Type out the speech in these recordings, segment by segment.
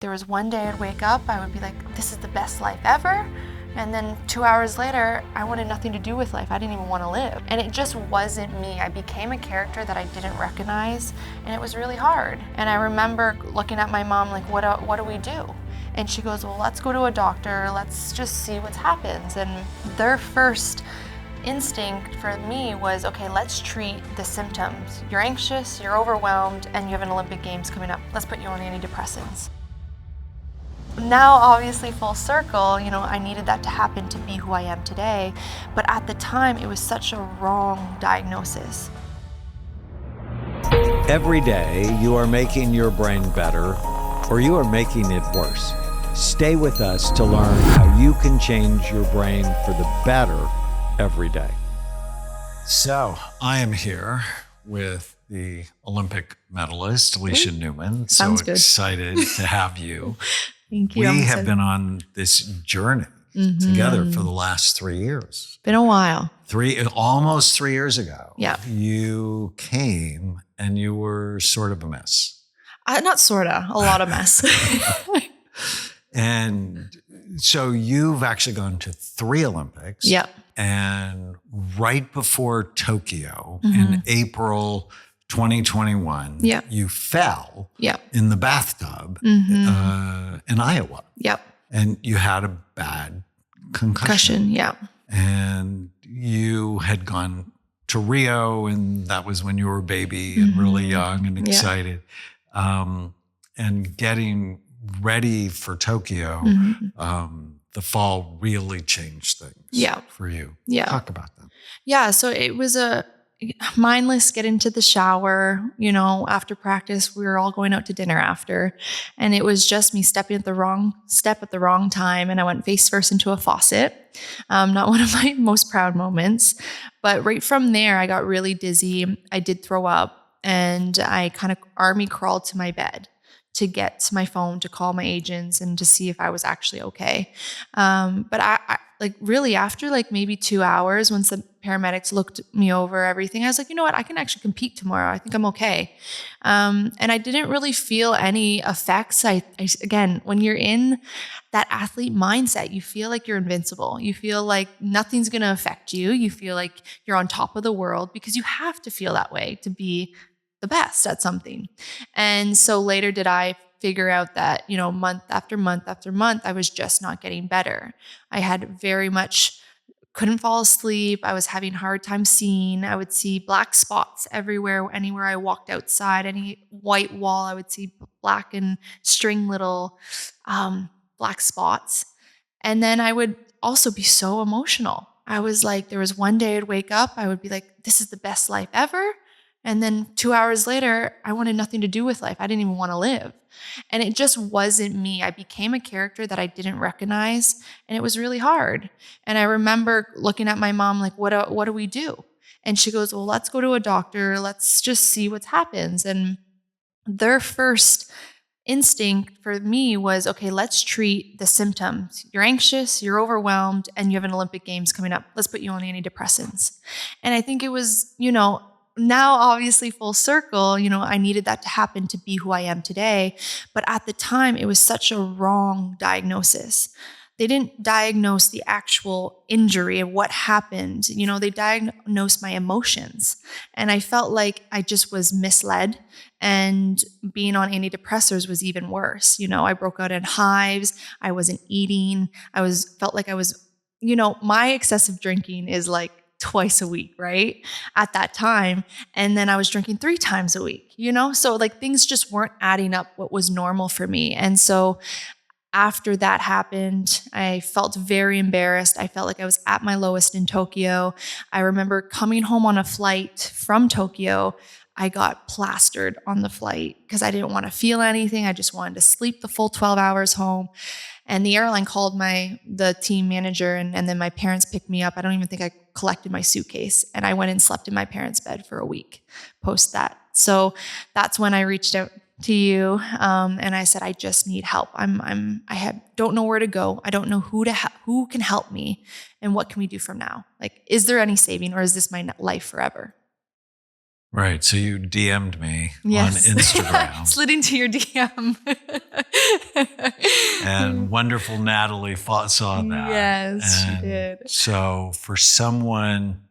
There was one day I'd wake up, I would be like, this is the best life ever. And then 2 hours later, I wanted nothing to do with life. I didn't even want to live. And it just wasn't me. I became a character that I didn't recognize, and it was really hard. And I remember looking at my mom like, what do we do? And she goes, well, let's go to a doctor. Let's just see what happens. And their first instinct for me was, okay, let's treat the symptoms. You're anxious, you're overwhelmed, and you have an Olympic Games coming up. Let's put you on antidepressants. Now, obviously, full circle, I needed that to happen to be who I am today. But at the time, it was such a wrong diagnosis. Every day, you are making your brain better, or you are making it worse. Stay with us to learn how you can change your brain for the better every day. So, I am here with the Olympic medalist, Alysha Newman. Sounds so good. Excited to have you. Thank you. We have been on this journey together for the last 3 years. Been a while. Almost 3 years ago. Yeah. You came and you were sort of a mess. Not sorta, a lot of mess. And so you've actually gone to 3 Olympics. Yeah. And right before Tokyo in April 2021, you fell in the bathtub in Iowa. Yep. And you had a bad concussion. Yeah. And you had gone to Rio, and that was when you were a baby and really young and excited. And getting ready for Tokyo, the fall really changed things for you. Yeah. Talk about that. Yeah. So it was a mindless get into the shower, after practice. We were all going out to dinner after, and it was just me stepping at the wrong step at the wrong time. And I went face first into a faucet. Not one of my most proud moments, but right from there, I got really dizzy. I did throw up, and I kind of army crawled to my bed to get to my phone to call my agents and to see if I was actually okay. But I really after maybe 2 hours, once the paramedics looked me over everything, I was like, you know what, I can actually compete tomorrow. I think I'm okay. And I didn't really feel any effects. I again, when you're in that athlete mindset, you feel like you're invincible. You feel like nothing's going to affect you. You feel like you're on top of the world because you have to feel that way to be the best at something. And so later did I figure out that, month after month after month, I was just not getting better. I had very much couldn't fall asleep. I was having a hard time seeing. I would see black spots everywhere, anywhere I walked outside, any white wall, I would see black and string little black spots. And then I would also be so emotional. I was like, there was one day I'd wake up, I would be like, this is the best life ever. And then 2 hours later, I wanted nothing to do with life. I didn't even want to live. And it just wasn't me. I became a character that I didn't recognize, and it was really hard. And I remember looking at my mom like, what do we do? And she goes, well, let's go to a doctor. Let's just see what happens. And their first instinct for me was, okay, let's treat the symptoms. You're anxious, you're overwhelmed, and you have an Olympic Games coming up. Let's put you on antidepressants. And I think it was, now, obviously, full circle, I needed that to happen to be who I am today. But at the time, it was such a wrong diagnosis. They didn't diagnose the actual injury of what happened. They diagnosed my emotions. And I felt like I just was misled. And being on antidepressants was even worse. I broke out in hives. I wasn't eating. Felt like I was, my excessive drinking is like twice a week, right? At that time. And then I was drinking 3 times a week, So things just weren't adding up what was normal for me. And so after that happened, I felt very embarrassed. I felt like I was at my lowest in Tokyo. I remember coming home on a flight from Tokyo. I got plastered on the flight because I didn't want to feel anything. I just wanted to sleep the full 12 hours home. And the airline called the team manager, and then my parents picked me up. I don't even think I collected my suitcase. And I went and slept in my parents' bed for a week post that. So that's when I reached out to you. And I said, I just need help. Don't know where to go. I don't know who can help me, and what can we do from now? Is there any saving, or is this my life forever? Right. So you DM'd me Yes. on Instagram. Slid into your DM. And wonderful Natalie saw that. Yes, she And did. so for someone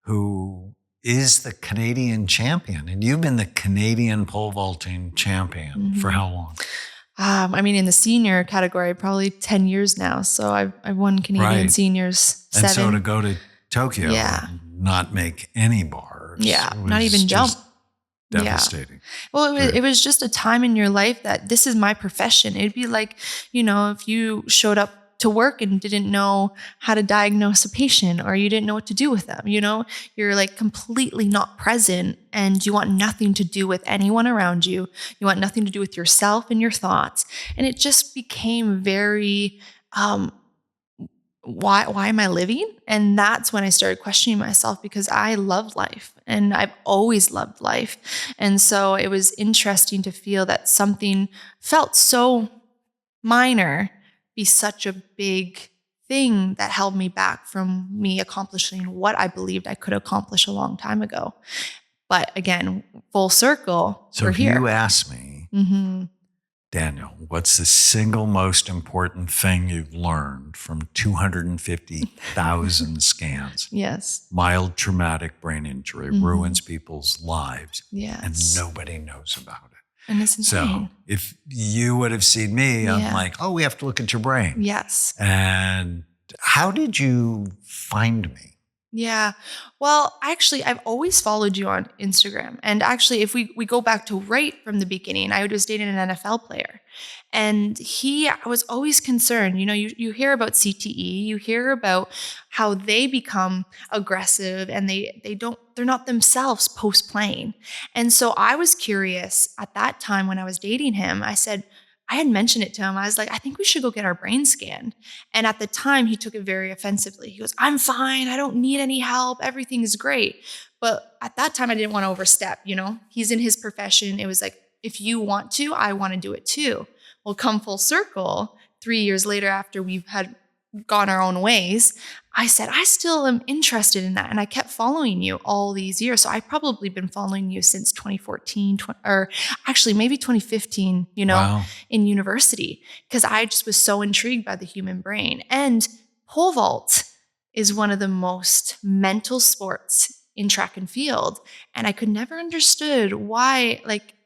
who is the Canadian champion, and you've been the Canadian pole vaulting champion for how long? I mean, in the senior category, probably 10 years now. So I've won Canadian seniors 7. And so to go to Tokyo and not make any bars. Not even jump. Devastating. Yeah. Well, it was just a time in your life that this is my profession. It'd be like, if you showed up to work and didn't know how to diagnose a patient, or you didn't know what to do with them, you're like completely not present, and you want nothing to do with anyone around you. You want nothing to do with yourself and your thoughts. And it just became very, why am I living? And that's when I started questioning myself, because I love life and I've always loved life. And so it was interesting to feel that something felt so minor be such a big thing that held me back from me accomplishing what I believed I could accomplish a long time ago. But again, full circle, so we're if here. you ask me, Daniel, what's the single most important thing you've learned from 250,000 scans? Yes. Mild traumatic brain injury ruins people's lives. Yes. And nobody knows about it. And it's insane. So if you would have seen me, I'm like, oh, we have to look at your brain. Yes. And how did you find me? Yeah. Well, actually, I've always followed you on Instagram. And actually, if we go back to right from the beginning, I was dating an NFL player. And I was always concerned. You hear about CTE, you hear about how they become aggressive and they're not themselves post-playing. And so I was curious at that time when I was dating him. I had mentioned it to him. I was like, I think we should go get our brain scanned. And at the time, he took it very offensively. He goes, I'm fine. I don't need any help. Everything is great. But at that time, I didn't want to overstep. He's in his profession. It was like, if you want to, I want to do it too. Well, come full circle, 3 years later, after we've had gone our own ways, I said, I still am interested in that. And I kept following you all these years. So I've probably been following you since 2014, or actually maybe 2015, Wow. in university, because I just was so intrigued by the human brain. And pole vault is one of the most mental sports in track and field. And I could never understood why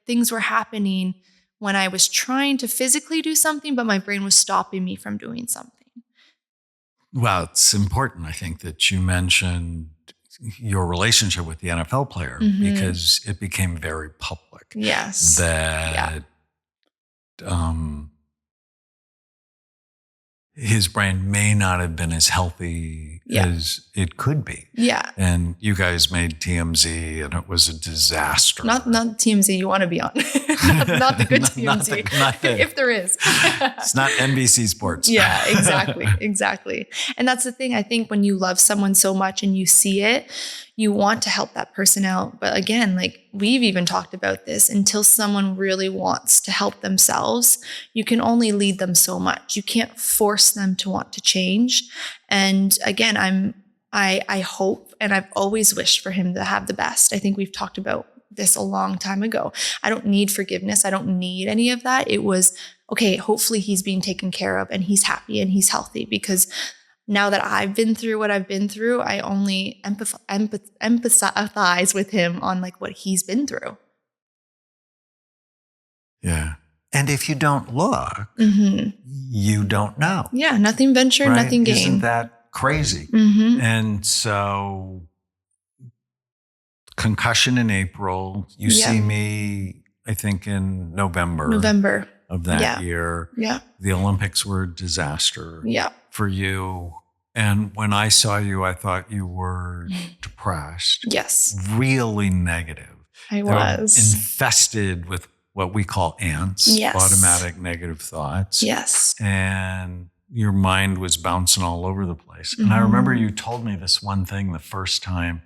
things were happening when I was trying to physically do something, but my brain was stopping me from doing something. Well, it's important, I think, that you mentioned your relationship with the NFL player because it became very public. Yes. That his brain may not have been as healthy as it could be. Yeah. And you guys made TMZ and it was a disaster. Not TMZ you want to be on. not the good TMZ. If there is. It's not NBC Sports. Yeah, exactly. And that's the thing. I think when you love someone so much and you see it, you want to help that person out. But again, we've even talked about this, until someone really wants to help themselves, you can only lead them so much. You can't force them to want to change. And again, I hope, and I've always wished for him to have the best. I think we've talked about this a long time ago. I don't need forgiveness. I don't need any of that. It was, okay, hopefully he's being taken care of and he's happy and he's healthy, because now that I've been through what I've been through, I only empathize with him on what he's been through. Yeah. And if you don't look, you don't know. Yeah. Nothing ventured, right? Nothing gained. Isn't that crazy? And so Concussion in April, you see me, I think, in November of that year. Yeah. The Olympics were a disaster for you. And when I saw you, I thought you were depressed. Yes. Really negative. I was. Infested with what we call ants, automatic negative thoughts. Yes. And your mind was bouncing all over the place. And I remember you told me this one thing the first time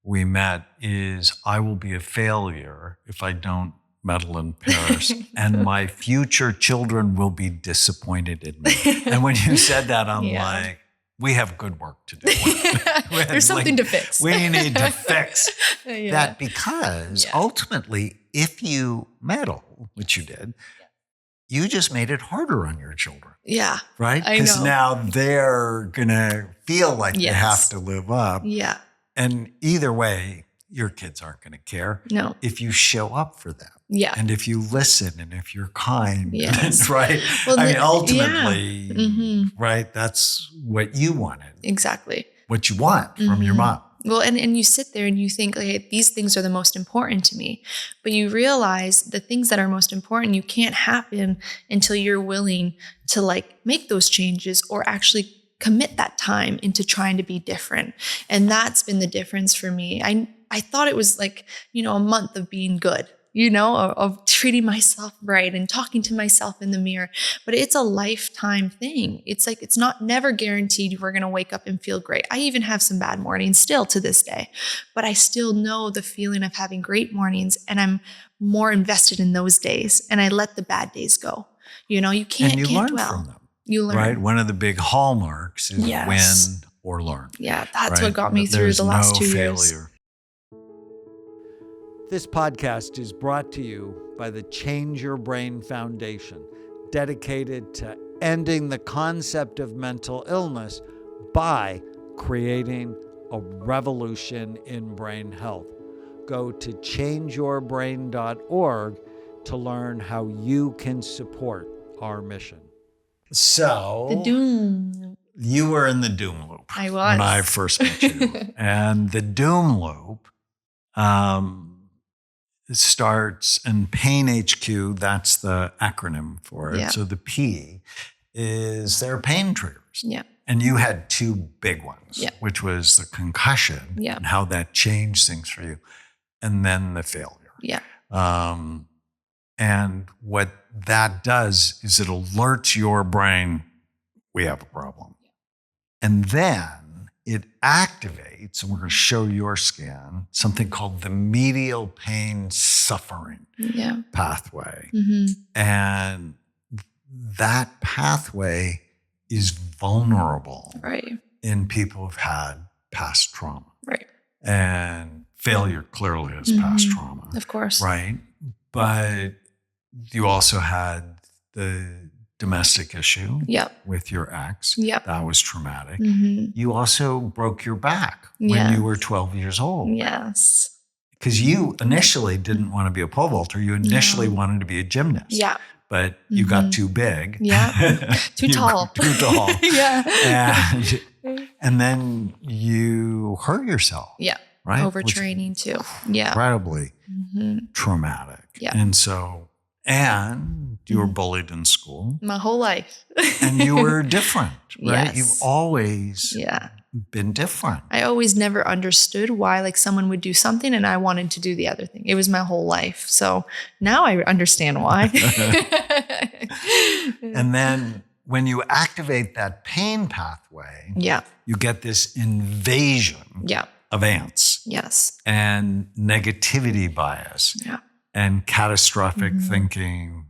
we met is, I will be a failure if I don't medal in Paris, and my future children will be disappointed in me. And when you said that, I'm like, we have good work to do. There's something to fix. We need to fix that, because ultimately, if you meddle, which you did, you just made it harder on your children. Yeah. Right? I Because know. now they're going to feel like they have to live up. Yeah. And either way, your kids aren't going to care. No. If you show up for them. Yeah. And if you listen and if you're kind. Yes. Right? Well, I mean, ultimately, Mm-hmm. right? That's what you wanted. Exactly. What you want from your mom. Well, and you sit there and you think, like, these things are the most important to me. But you realize the things that are most important, you can't happen until you're willing to like make those changes or actually commit that time into trying to be different. And that's been the difference for me. I thought it was like, a month of being good, of treating myself right and talking to myself in the mirror. But it's a lifetime thing. It's like, it's never guaranteed we're going to wake up and feel great. I even have some bad mornings still to this day, but I still know the feeling of having great mornings, and I'm more invested in those days, and I let the bad days go. You can't, and you can't learn dwell. from them. You learn. Right? One of the big hallmarks is Yes. win or learn. Yeah, that's right? what got me through There's the last no 2 failure. years. This podcast is brought to you by the Change Your Brain Foundation, dedicated to ending the concept of mental illness by creating a revolution in brain health. Go to changeyourbrain.org to learn how you can support our mission. So The doom. you were in the doom loop. I was. When I first met you. And the doom loop starts in Pain HQ. That's the acronym for it. Yeah. So the P is their pain triggers. Yeah. And you had two big ones, Yeah. which was the concussion Yeah. and how that changed things for you, and then the failure. Yeah. And what that does is it alerts your brain, we have a problem. And then it activates, and we're going to show your scan, something called the medial pain suffering Yeah. pathway. Mm-hmm. And that pathway is vulnerable Right. in people who've had past trauma. Right. And failure clearly is past trauma. Of course. Right. But you also had the domestic issue Yep. with your ex. Yep. That was traumatic. Mm-hmm. You also broke your back when Yes. you were 12 years old. Yes. Because you initially didn't want to be a pole vaulter. You initially wanted to be a gymnast. Yeah. But you got too big. Yeah. Too You tall. got Too tall. Yeah. And then you hurt yourself. Yeah. Right? Overtraining too. Yeah. Incredibly Mm-hmm. traumatic. Yeah. And so, and you were bullied in school My whole life. and you were different, right? Yes. You've always Yeah. been different. I always never understood why like someone would do something and I wanted to do the other thing. It was my whole life. So now I understand why. And then when you activate that pain pathway, Yeah. you get this invasion Yeah. of ants Yes. and negativity bias Yeah. and catastrophic thinking,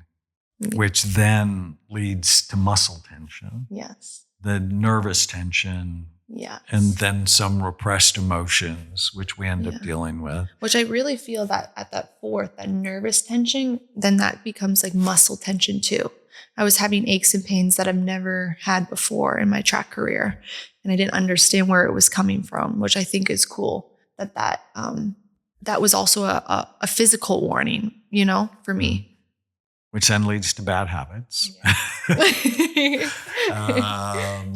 which then leads to muscle tension, Yes. the nervous tension, Yeah. and then some repressed emotions, which we end up dealing with. Which I really feel that at that fourth, that nervous tension, then that becomes like muscle tension too. I was having aches and pains that I've never had before in my track career. And I didn't understand where it was coming from, which I think is cool that was also a physical warning, for me. Which then leads to bad habits. Trying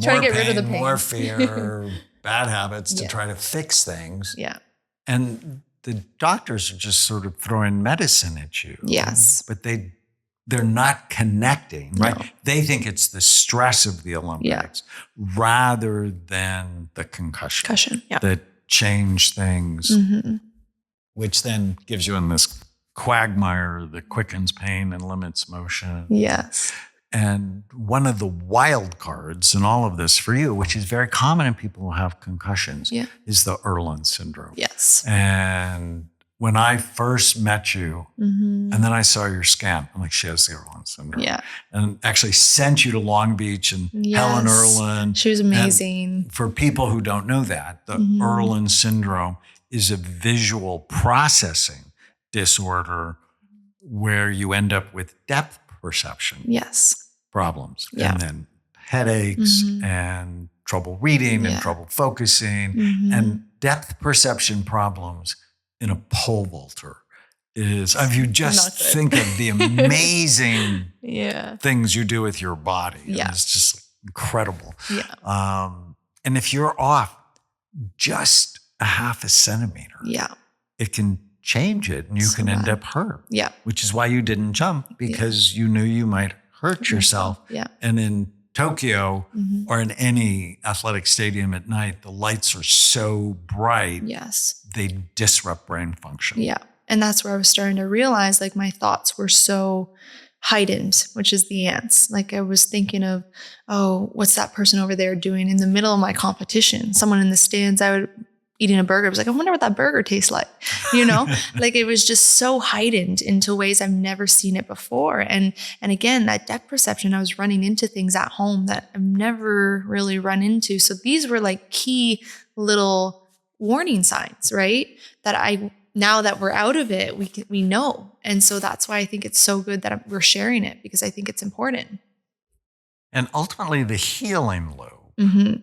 to get rid of the pain. More fear, bad habits to Yeah. try to fix things. Yeah. And the doctors are just sort of throwing medicine at you. Yes. But they're not connecting, right? No. They think it's the stress of the Olympics rather than the concussion Yeah. that change things, Mm-hmm. which then gives you in this quagmire that quickens pain and limits motion. Yes. And one of the wild cards in all of this for you, which is very common in people who have concussions, Yeah. is the Irlen Syndrome. Yes. And when I first met you, Mm-hmm. and then I saw your scan, I'm like, she has the Irlen Syndrome. Yeah. And actually sent you to Long Beach and Yes. Helen Irlen. She was amazing. And for people who don't know that, the Mhm. Irlen Syndrome is a visual processing disorder where you end up with depth perception Yes. problems. Yeah. And then headaches Mhm. and trouble reading and Yeah. trouble focusing Mhm. and depth perception problems in a pole vaulter is, if you just Not good. think of the amazing Yeah. things you do with your body. Yeah. And it's just incredible. Yeah. And if you're off just a half a centimeter, Yeah. it can change it and you So can end bad. up hurt, Yeah. which is why you didn't jump, because you knew you might hurt yourself. Yeah. And in Tokyo Mhm. or in any athletic stadium at night, the lights are so bright, Yes. they disrupt brain function. Yeah. And that's where I was starting to realize like my thoughts were so heightened, which is the ants. Like I was thinking of, oh, what's that person over there doing in the middle of my competition? Someone in the stands, I would eating a burger. I was like, I wonder what that burger tastes like. You know, like it was just so heightened into ways I've never seen it before. And again, that depth perception, I was running into things at home that I've never really run into. So these were like key little warning signs, right? That now that we're out of it, we know. And so that's why I think it's so good that we're sharing it, because I think it's important. And ultimately the healing loop, Mm-hmm.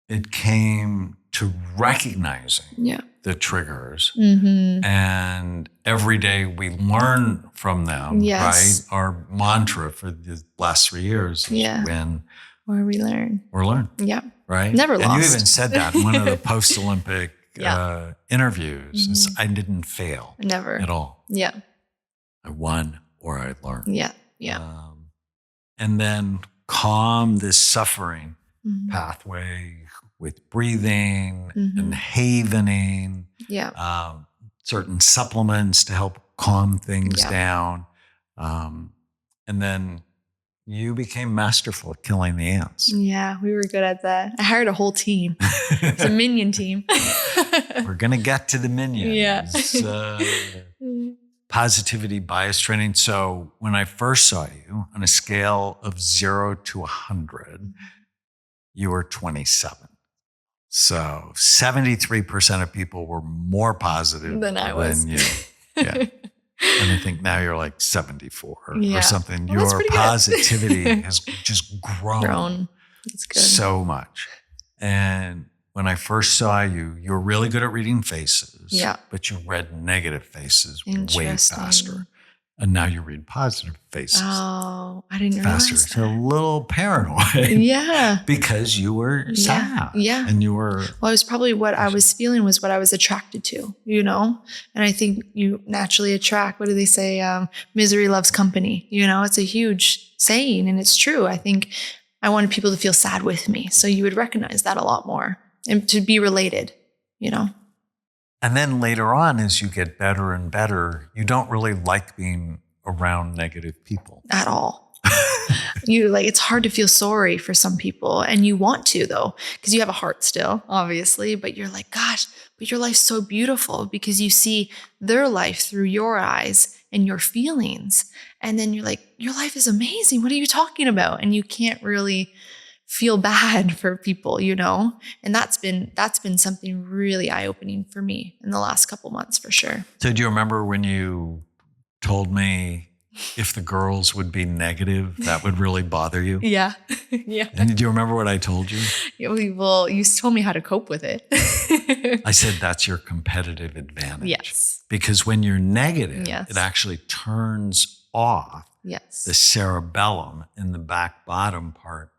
it came to recognizing Yeah. the triggers. Mm-hmm. And every day we learn from them, Yes. right? Our mantra for the last 3 years is Yeah. win Where we learn. or learn, Yeah. right? Never And you lost. even said that in one of the post-Olympic Yeah. interviews. Is, Mhm. I didn't fail Never. at all. Yeah. I won or I learned. Yeah. Yeah. And then calm this suffering Mhm. pathway with breathing Mhm. and havening, Yeah. certain supplements to help calm things Yeah. down. And then you became masterful at killing the ants. Yeah. We were good at that. I hired a whole team. It's a minion team. We're going to get to the minions. Yeah. Positivity bias training. So when I first saw you on a scale of 0 to 100, you were 27. So 73% of people were more positive Than I was. than you. Yeah. And I think now you're like 74 Yeah. or something. Well, that's Your pretty good. positivity has just grown It's good. so much. And when I first saw you, you were really good at reading faces. Yeah. But you read negative faces way Interesting. faster. And now you read positive faces Oh, I didn't faster. realize So a that. little paranoid. Yeah. Because you were sad. Yeah. And you were. Well, it was probably what I was feeling was what I was attracted to, you know? And I think you naturally attract, what do they say? Misery loves company. You know, it's a huge saying and it's true. I think I wanted people to feel sad with me. So you would recognize that a lot more and to be related, you know? And then later on, as you get better and better, you don't really like being around negative people. At all. It's hard to feel sorry for some people and you want to though, because you have a heart still, obviously, but you're like, gosh, but your life's so beautiful because you see their life through your eyes and your feelings. And then you're like, your life is amazing. What are you talking about? And you can't really feel bad for people, you know? And that's been something really eye-opening for me in the last couple months for sure. So do you remember when you told me if the girls would be negative, that would really bother you? Yeah. Yeah. And do you remember what I told you? Well, you told me how to cope with it. I said that's your competitive advantage. Yes. Because when you're negative, Yes. it actually turns off Yes. the cerebellum in the back bottom part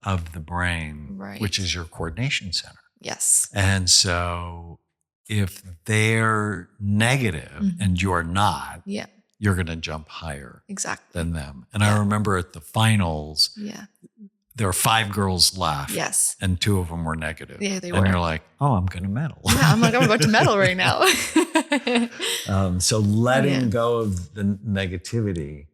of the brain, Right. which is your coordination center. Yes. And so if they're negative Mhm. and you're not, Yeah. you're going to jump higher Exactly. than them. And I remember at the finals, Yeah. there were 5 girls left. Yes. And 2 of them were negative. Yeah, they and were. you're like, oh, I'm going to medal. Yeah, I'm like, I'm about to medal right now. So letting Yeah. go of the negativity,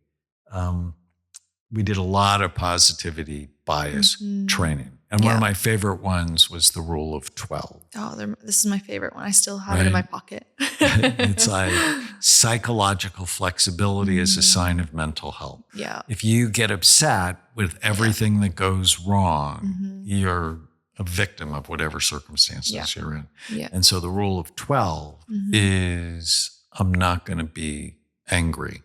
we did a lot of positivity bias Mhm. training. And one of my favorite ones was the rule of 12. Oh, this is my favorite one. I still have it in my pocket. It's like psychological flexibility is a sign of mental health. Yeah. If you get upset with everything that goes wrong, you're a victim of whatever circumstances you're in. Yeah. And so the rule of 12 is I'm not going to be angry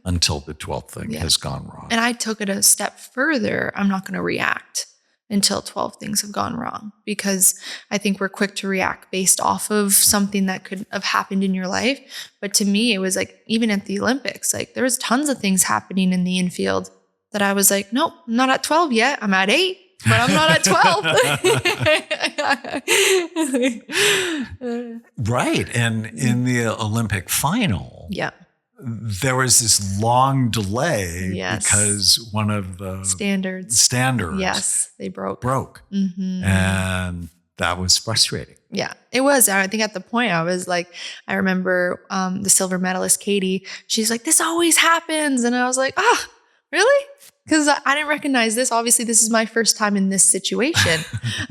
until the 12th thing has gone wrong. And I took it a step further. I'm not going to react until 12 things have gone wrong, because I think we're quick to react based off of something that could have happened in your life. But to me, it was like, even at the Olympics, like there was tons of things happening in the infield that I was like, nope, I'm not at 12 yet. I'm at 8, but I'm not at 12. Right. And in the Olympic final, there was this long delay because one of the standards, they broke. And that was frustrating. Yeah, it was. I think at the point I was like, I remember the silver medalist, Katie, she's like, this always happens. And I was like, really? Because I didn't recognize this. Obviously, this is my first time in this situation.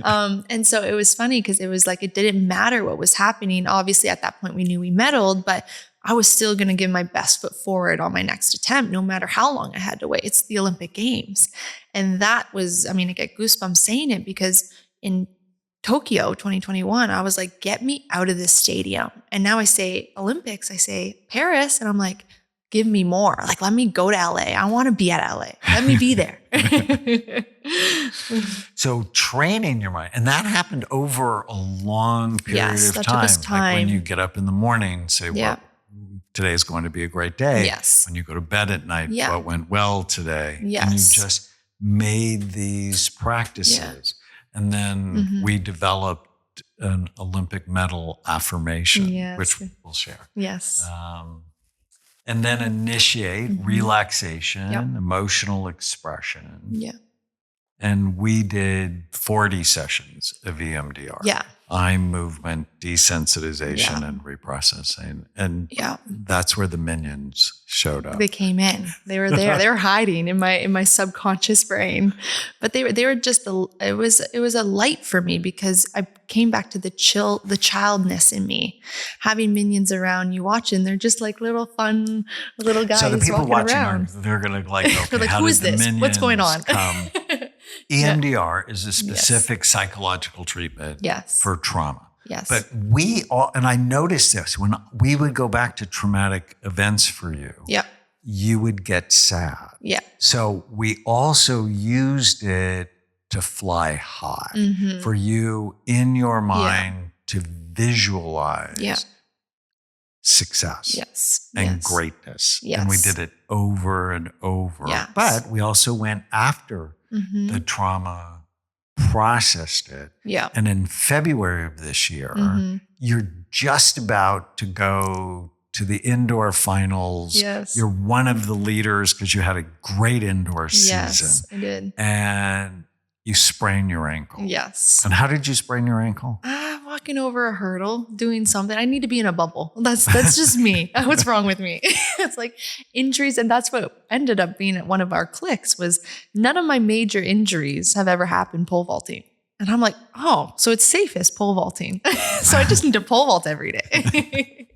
And so it was funny because it was like, it didn't matter what was happening. Obviously, at that point, we knew we medaled, but I was still going to give my best foot forward on my next attempt, no matter how long I had to wait. It's the Olympic Games. And that was, I mean, I get goosebumps saying it, because in Tokyo 2021, I was like, get me out of this stadium. And now I say Olympics, I say Paris, and I'm like, give me more. Like, let me go to LA. I want to be at LA. Let me be there. So training your mind, and that happened over a long period of that time. took us time. Like when you get up in the morning, say, well, today is going to be a great day. Yes. When you go to bed at night, what went well today? Yes. And you just made these practices. Yeah. And then we developed an Olympic medal affirmation, which we'll share. Yes. And then initiate relaxation, emotional expression. Yeah. And we did 40 sessions of EMDR. Yeah. Eye movement, desensitization, and reprocessing. And that's where the minions showed up. They came in. They were there. They were hiding in my subconscious brain. But they were just it was a light for me, because I came back to the childness in me. Having minions around, you watching, they're just like little fun little guys. So the people watching around. they're gonna like, okay, they're like, how who did is the this? minions What's going on? come? EMDR is a specific psychological treatment for trauma. Yes. But we all, and I noticed this, when we would go back to traumatic events for you, you would get sad. Yeah. So we also used it to fly high, for you in your mind to visualize success and greatness. Yes. And we did it over and over. Yes. But we also went after the trauma, processed it. Yeah. And in February of this year, you're just about to go to the indoor finals. Yes. You're one of the leaders because you had a great indoor season. Yes, I did. And you sprain your ankle. Yes. And how did you sprain your ankle? Walking over a hurdle, doing something. I need to be in a bubble. That's just me. What's wrong with me? It's like injuries. And that's what ended up being at one of our clicks, was none of my major injuries have ever happened pole vaulting. And I'm like, oh, so it's safest pole vaulting. So I just need to pole vault every day.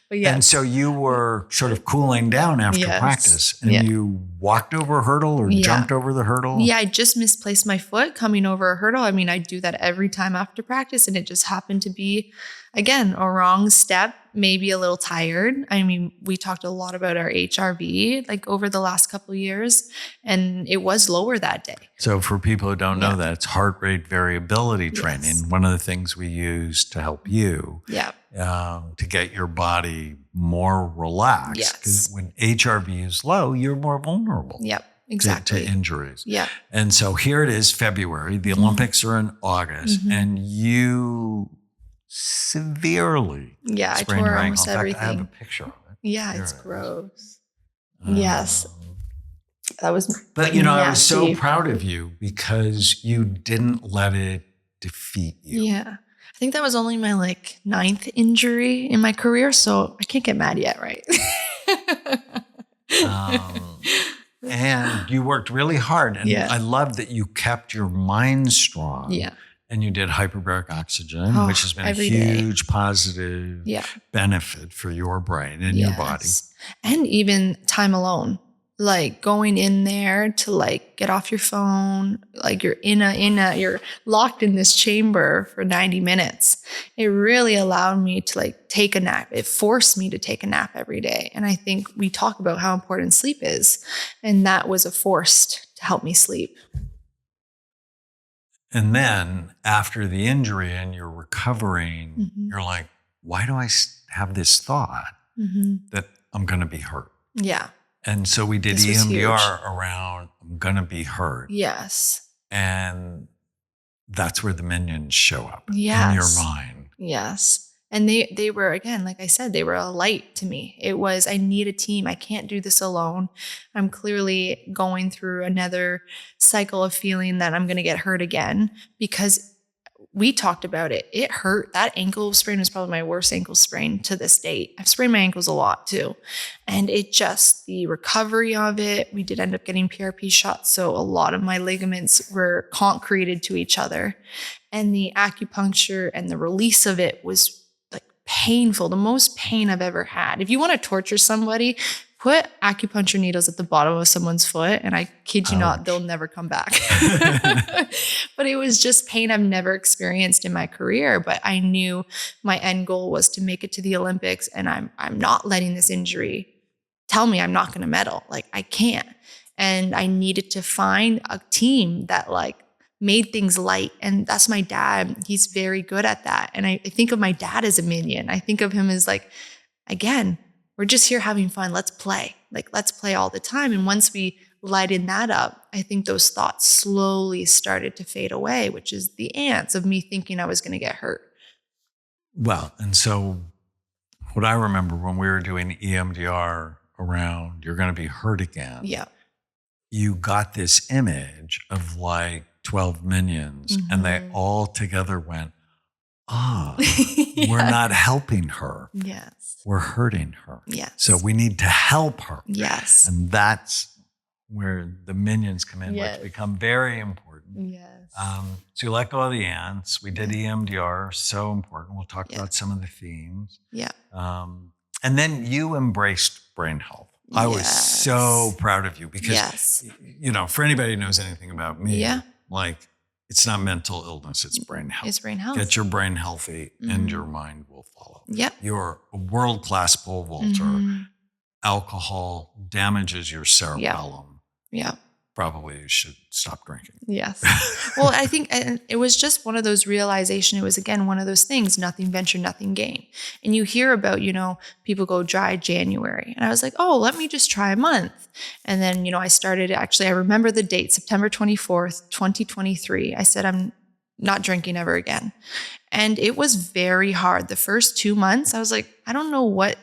But And so you were sort of cooling down after practice, and you walked over a hurdle or jumped over the hurdle? Yeah, I just misplaced my foot coming over a hurdle. I mean, I do that every time after practice, and it just happened to be, again, a wrong step, maybe a little tired. I mean, we talked a lot about our HRV like over the last couple of years, and it was lower that day. So for people who don't know that, it's heart rate variability training. One of the things we use to help you to get your body more relaxed. Because when HRV is low, you're more vulnerable. Exactly. To injuries. Yeah. And so here it is, February. The Olympics are in August, and you severely I sprained tore your almost ankle. In fact, everything. I have a picture of it. Yeah, Here it's it is. gross. Yes. That was But, you know, I was so proud of you because you didn't let it defeat you. Yeah. I think that was only my 9th injury in my career, so I can't get mad yet, right? And you worked really hard. And Yeah. I love that you kept your mind strong. Yeah. And you did hyperbaric oxygen, which has been a every day. huge positive benefit for your brain and your body. And even time alone, like going in there to like get off your phone, like you're you're locked in this chamber for 90 minutes. It really allowed me to like take a nap. It forced me to take a nap every day. And I think we talk about how important sleep is. And that was a force to help me sleep. And then after the injury and you're recovering, Mm-hmm. you're like, why do I have this thought that I'm going to be hurt? Yeah. And so we did This was EMDR around, I'm going to be hurt. Yes. And that's where the minions show up in Yes. your mind. Yes. And they were, again, like I said, they were a light to me. It was, I need a team. I can't do this alone. I'm clearly going through another cycle of feeling that I'm going to get hurt again, because we talked about it. It hurt. That ankle sprain was probably my worst ankle sprain to this date. I've sprained my ankles a lot too. And it just, the recovery of it, we did end up getting PRP shots. So a lot of my ligaments were concreted to each other. And the acupuncture and the release of it was like painful, the most pain I've ever had. If you want to torture somebody, put acupuncture needles at the bottom of someone's foot, and I kid you not, they'll never come back. But it was just pain I've never experienced in my career. But I knew my end goal was to make it to the Olympics, and I'm not letting this injury tell me I'm not going to medal. Like, I can't. And I needed to find a team that like made things light. And that's my dad. He's very good at that. And I think of my dad as a minion. I think of him as like, again, we're just here having fun. Let's play. Like, let's play all the time. And once we lightened that up, I think those thoughts slowly started to fade away, which is the ants of me thinking I was going to get hurt. Well, and so what I remember when we were doing EMDR around, you're going to be hurt again. Yeah. You got this image of like 12 minions, and they all together went, we're not helping her. Yes. We're hurting her. Yes. So we need to help her. Yes. And that's where the minions come in, Yes. which become very important. Yes. So you let go of the ants. We did EMDR, so important. We'll talk about some of the themes. Yeah. And then you embraced brain health. I was so proud of you because, you know, for anybody who knows anything about me, like, it's not mental illness, it's brain health. It's brain health. Get your brain healthy and your mind will follow. Yep. You're a world-class pole vaulter. Alcohol damages your cerebellum. Yeah. Probably you should stop drinking. Yes. Well, I think it was just one of those realization. It was, again, one of those things, nothing venture, nothing gain. And you hear about, you know, people go dry January. And I was like, oh, let me just try a month. And then, you know, I started, actually, I remember the date, September 24th, 2023. I said, I'm not drinking ever again. And it was very hard. The first 2 months, I was like, I don't know what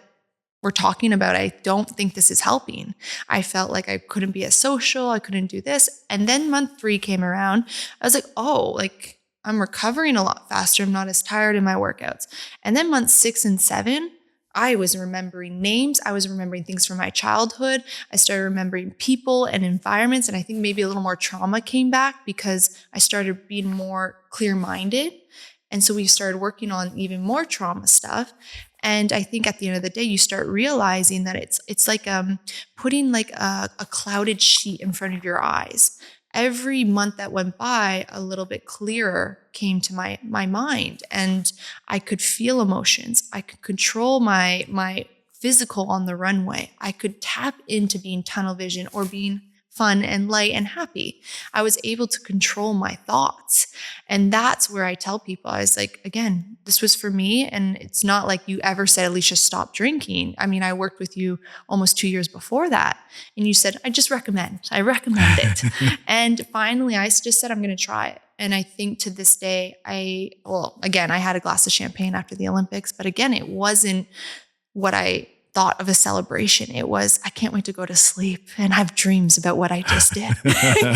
we're talking about. I don't think this is helping. I felt like I couldn't be as social. I couldn't do this. And then month 3 came around. I was like, oh, like I'm recovering a lot faster. I'm not as tired in my workouts. And then months 6 and 7, I was remembering names. I was remembering things from my childhood. I started remembering people and environments. And I think maybe a little more trauma came back because I started being more clear-minded. And so we started working on even more trauma stuff. And I think at the end of the day, you start realizing that it's like putting like a clouded sheet in front of your eyes. Every month that went by, a little bit clearer came to my mind, and I could feel emotions. I could control my physical on the runway. I could tap into being tunnel vision or being fun and light and happy. I was able to control my thoughts. And that's where I tell people, I was like, again, this was for me. And it's not like you ever said, Alysha, stop drinking. I mean, I worked with you almost 2 years before that. And you said, I recommend it. And finally, I just said, I'm going to try it. And I think to this day, I had a glass of champagne after the Olympics, but again, it wasn't what I thought of a celebration. It was, I can't wait to go to sleep and have dreams about what I just did.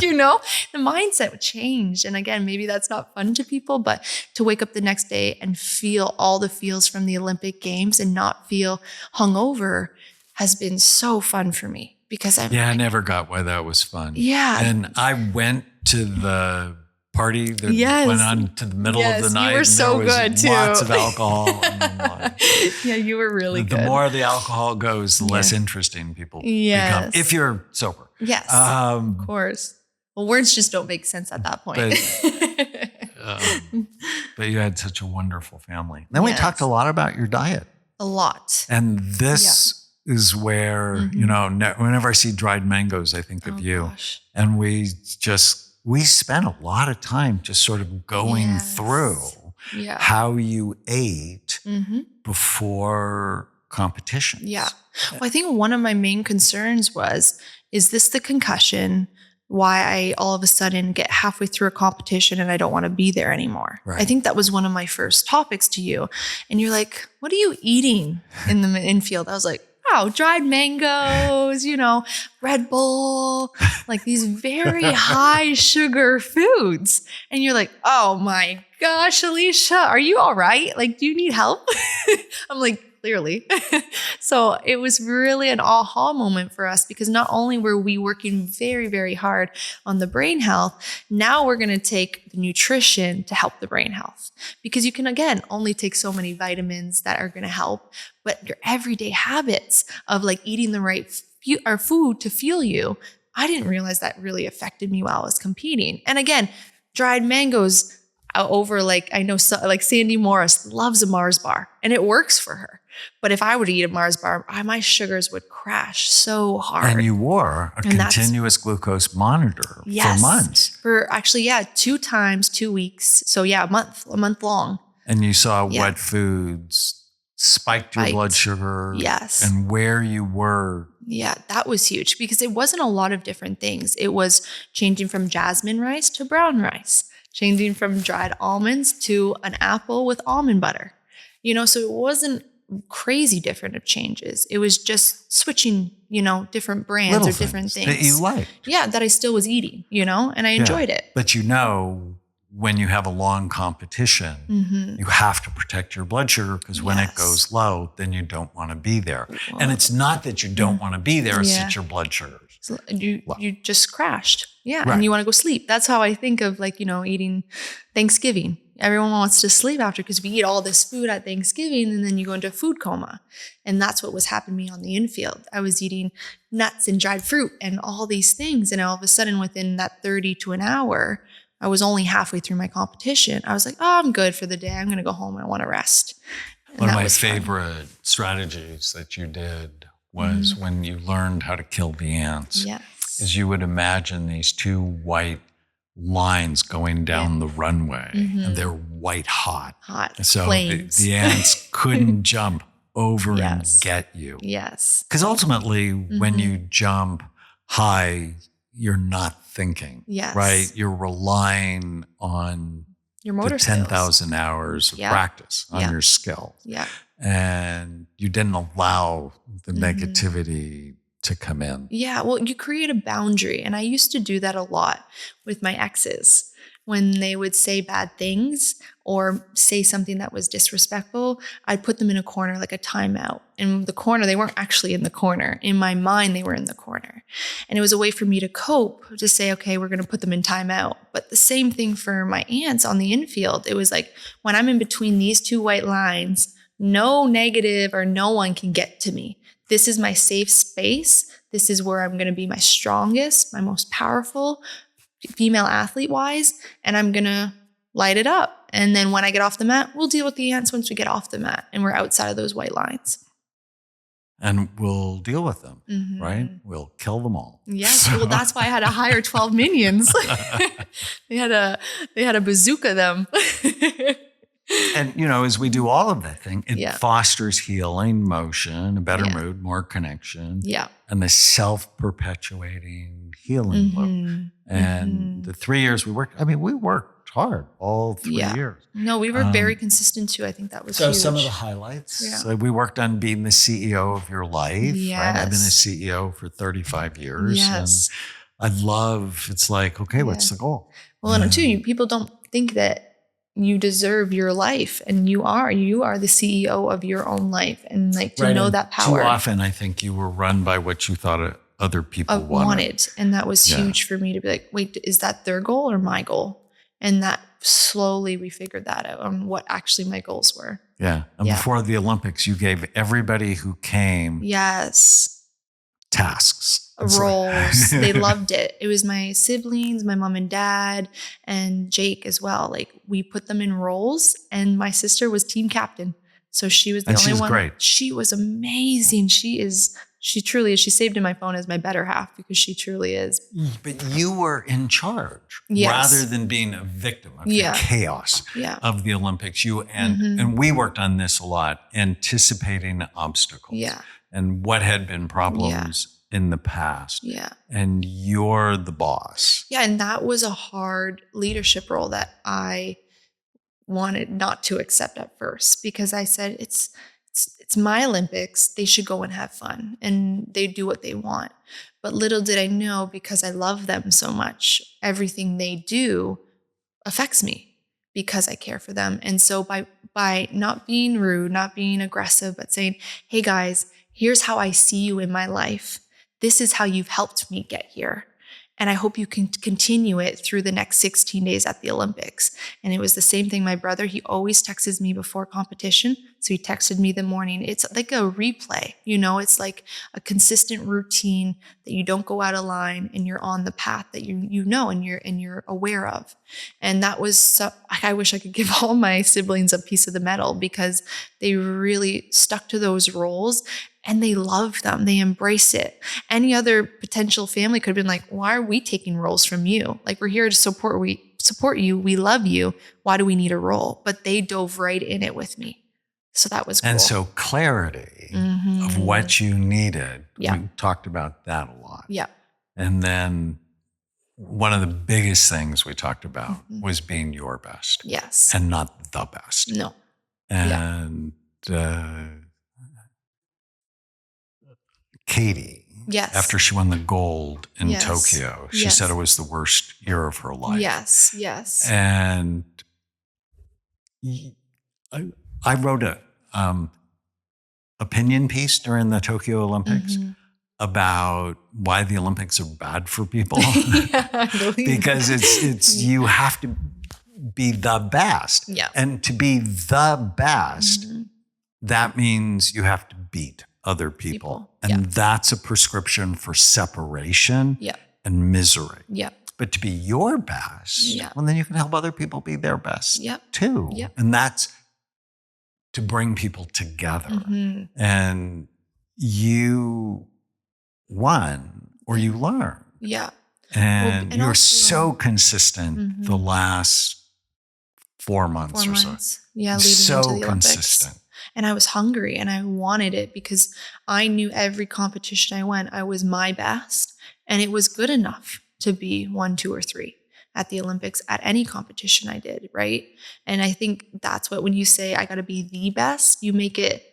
You know, the mindset changed. And again, maybe that's not fun to people, but to wake up the next day and feel all the feels from the Olympic Games and not feel hungover has been so fun for me, because I never got why that was fun. Yeah. And I went to the party that Yes. went on to the middle of the night. You were so and there good was too. lots of alcohol. And I'm like, yeah, you were really good. The more the alcohol goes, the less interesting people become. If you're sober. Yes, of course. Well, words just don't make sense at that point. But you had such a wonderful family. Then we talked a lot about your diet. A lot. And this is where, you know, whenever I see dried mangoes, I think of you. Gosh. And we spent a lot of time just sort of going through how you ate before competitions. Yeah. Well, I think one of my main concerns is this the concussion? Why I all of a sudden get halfway through a competition and I don't want to be there anymore. Right. I think that was one of my first topics to you. And you're like, what are you eating in the infield? I was like, oh, dried mangoes, you know, Red Bull, like these very high sugar foods. And you're like, oh my gosh, Alysha, are you all right? Like, do you need help? I'm like, clearly. So it was really an aha moment for us because not only were we working very, very hard on the brain health, now we're going to take the nutrition to help the brain health because you can, again, only take so many vitamins that are going to help, but your everyday habits of like eating the right food to fuel you, I didn't realize that really affected me while I was competing. And again, dried mangoes over like, I know like Sandy Morris loves a Mars bar and it works for her. But if I were to eat a Mars bar, my sugars would crash so hard. And you wore a continuous glucose monitor for months. For actually, 2 times, 2 weeks. So a month long. And you saw what foods spiked your blood sugar. Yes. And where you were. Yeah, that was huge because it wasn't a lot of different things. It was changing from jasmine rice to brown rice, changing from dried almonds to an apple with almond butter. You know, so it wasn't crazy different of changes. It was just switching, you know, different brands Little or different things that you liked. Yeah, that I still was eating, you know, and I enjoyed it. But you know, when you have a long competition, you have to protect your blood sugar because when it goes low, then you don't want to be there. And it's not that you don't want to be there, it's that your blood sugar. So you just crashed. Yeah. Right. And you want to go sleep. That's how I think of like, you know, eating Thanksgiving. Everyone wants to sleep after because we eat all this food at Thanksgiving and then you go into a food coma. And that's what was happening to me on the infield. I was eating nuts and dried fruit and all these things. And all of a sudden within that 30 to an hour, I was only halfway through my competition. I was like, oh, I'm good for the day. I'm going to go home. I want to rest. And one of my favorite strategies that you did was when you learned how to kill the ants. Yes. Is you would imagine these 2 white lines going down the runway and they're white hot. So the ants couldn't jump over and get you. Yes. Because ultimately when you jump high, you're not thinking, right? You're relying on your motor 10,000 hours of practice on your skill. Yeah. And you didn't allow the negativity to come in. Yeah. Well, you create a boundary. And I used to do that a lot with my exes when they would say bad things or say something that was disrespectful. I'd put them in a corner, like a timeout. In the corner, they weren't actually in the corner. In my mind, they were in the corner. And it was a way for me to cope, to say, okay, we're going to put them in timeout. But the same thing for my aunts on the infield. It was like, when I'm in between these 2 white lines, no negative or no one can get to me. This is my safe space. This is where I'm going to be my strongest, my most powerful, female athlete wise, and I'm going to light it up. And then when I get off the mat, we'll deal with the ants once we get off the mat and we're outside of those white lines. And we'll deal with them, right? We'll kill them all. Yes. So. Well, that's why I had to hire 12 minions. They had a bazooka them. And, you know, as we do all of that thing, it fosters healing, motion, a better mood, more connection. Yeah. And the self-perpetuating healing loop. And the 3 years we worked hard all 3 years. No, we were very consistent too. I think that was huge. Some of the highlights. Yeah. So we worked on being the CEO of your life. Yes. Right? I've been a CEO for 35 years. Yes. And it's like, okay, what's the goal? Well, and too, people don't think that you deserve your life, and you are the CEO of your own life, and like to know that power. Too often, I think you were run by what you thought other people wanted. And that was Yeah. huge for me to be like, wait, is that their goal or my goal? And that slowly we figured that out on what actually my goals were. Yeah. And before the Olympics, you gave everybody who came Yes. tasks. Roles. They loved it. It was my siblings, my mom and dad, and Jake as well. Like we put them in roles, and my sister was team captain. So she was the only one. Great. She was amazing. She truly is. She saved in my phone as my better half because she truly is. But you were in charge rather than being a victim of the chaos of the Olympics. You and we worked on this a lot, anticipating obstacles and what had been problems in the past. Yeah. And you're the boss. Yeah. And that was a hard leadership role that I wanted not to accept at first, because I said, it's my Olympics. They should go and have fun, and they do what they want. But little did I know, because I love them so much, everything they do affects me because I care for them. And so by not being rude, not being aggressive, but saying, hey guys, here's how I see you in my life. This is how you've helped me get here. And I hope you can continue it through the next 16 days at the Olympics. And it was the same thing. My brother, he always texts me before competition. So he texted me the morning. It's like a replay, it's like a consistent routine that you don't go out of line, and you're on the path that you know and you're aware of. And that was I wish I could give all my siblings a piece of the medal, because they really stuck to those roles. And they love them. They embrace it. Any other potential family could have been like, why are we taking roles from you? Like, we're here to support you. We love you. Why do we need a role? But they dove right in it with me. So that was cool. And so clarity of what you needed. Yeah. We talked about that a lot. Yeah. And then one of the biggest things we talked about was being your best. Yes. And not the best. No. And Katie, after she won the gold in Tokyo, she said it was the worst year of her life. Yes, yes. And I wrote a opinion piece during the Tokyo Olympics about why the Olympics are bad for people. I believe because it's you have to be the best. Yeah. And to be the best, that means you have to beat other people. And that's a prescription for separation and misery. Yeah. But to be your best, well, then you can help other people be their best too. Yep. And that's to bring people together. And you won or you learned. Yeah. And you were so consistent the last 4 months or so. Yeah, leading so into the Olympics. Consistent. And I was hungry and I wanted it, because I knew every competition I went, I was my best. And it was good enough to be 1, 2, or 3 at the Olympics, at any competition I did, right? And I think that's what, when you say I got to be the best, you make it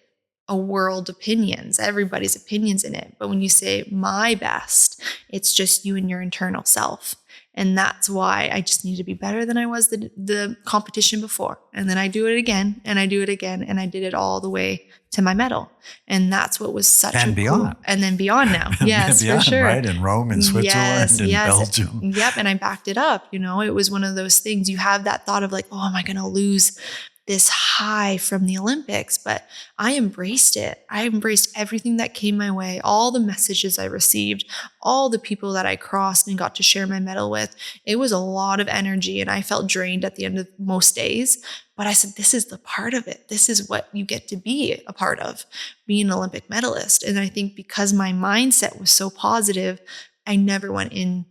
a world opinions, everybody's opinions in it. But when you say my best, it's just you and your internal self. And that's why I just need to be better than I was the competition before. And then I do it again, and I do it again, and I did it all the way to my medal. And that's what was such and a beyond. cool, and then beyond now. Yes, beyond, for sure. Right? In Rome and Switzerland and yes. Belgium. Yep. And I backed it up. It was one of those things. You have that thought of like, oh, am I going to lose this high from the Olympics? But I embraced it. I embraced everything that came my way, all the messages I received, all the people that I crossed and got to share my medal with. It was a lot of energy, and I felt drained at the end of most days. But I said, this is the part of it. This is what you get to be a part of, being an Olympic medalist. And I think because my mindset was so positive, I never went into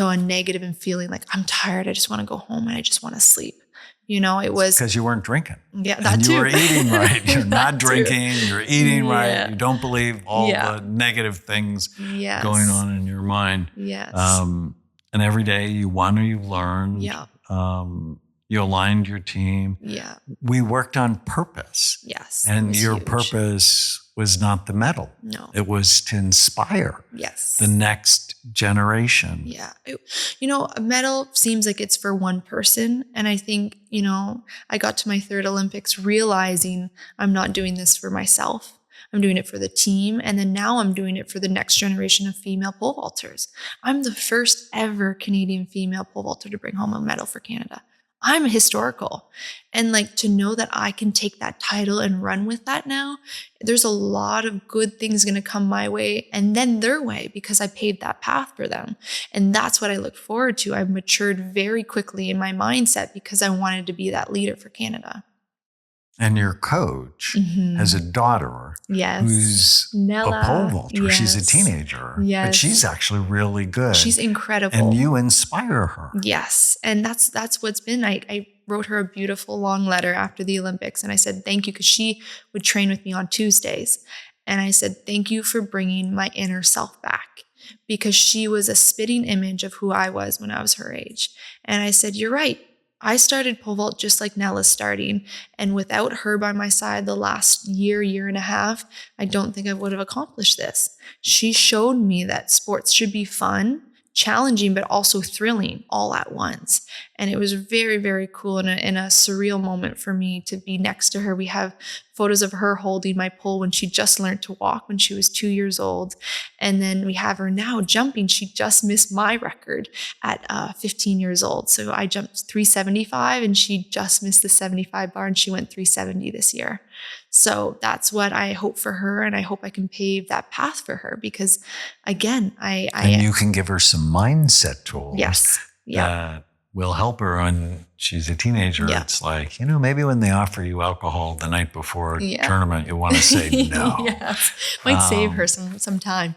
a negative and feeling like, I'm tired, I just want to go home and I just want to sleep. It was because you weren't drinking. Yeah, that and too. You were eating right. You're not drinking. Too. You're eating right. You don't believe all the negative things going on in your mind. Yes. And every day you won or you learned. Yeah. You aligned your team. Yeah. We worked on purpose. Yes. And your purpose was not the medal. No. It was to inspire the next generation. Yeah. A medal seems like it's for one person. And I think, I got to my 3rd Olympics realizing I'm not doing this for myself. I'm doing it for the team. And then now I'm doing it for the next generation of female pole vaulters. I'm the first ever Canadian female pole vaulter to bring home a medal for Canada. I'm historical. And like to know that I can take that title and run with that now, there's a lot of good things going to come my way and then their way because I paved that path for them. And that's what I look forward to. I've matured very quickly in my mindset because I wanted to be that leader for Canada. And your coach has a daughter who's Nella, a pole vaulter. She's a teenager, but she's actually really good. She's incredible. And you inspire her. Yes. And that's what's been. I wrote her a beautiful long letter after the Olympics. And I said, thank you, because she would train with me on Tuesdays. And I said, thank you for bringing my inner self back, because she was a spitting image of who I was when I was her age. And I said, you're right. I started pole vault just like Nella's starting. And without her by my side the last year and a half, I don't think I would have accomplished this. She showed me that sports should be fun, challenging, but also thrilling all at once. And it was very, very cool and a surreal moment for me to be next to her. We have photos of her holding my pole when she just learned to walk when she was 2 years old. And then we have her now jumping. She just missed my record at 15 years old. So I jumped 375 and she just missed the 75 bar and she went 370 this year. So that's what I hope for her. And I hope I can pave that path for her because again, and you can give her some mindset tools. Yes. Yeah. That will help her when she's a teenager. Yeah. It's like, maybe when they offer you alcohol the night before a tournament, you want to say no. Yes. Might save her some time.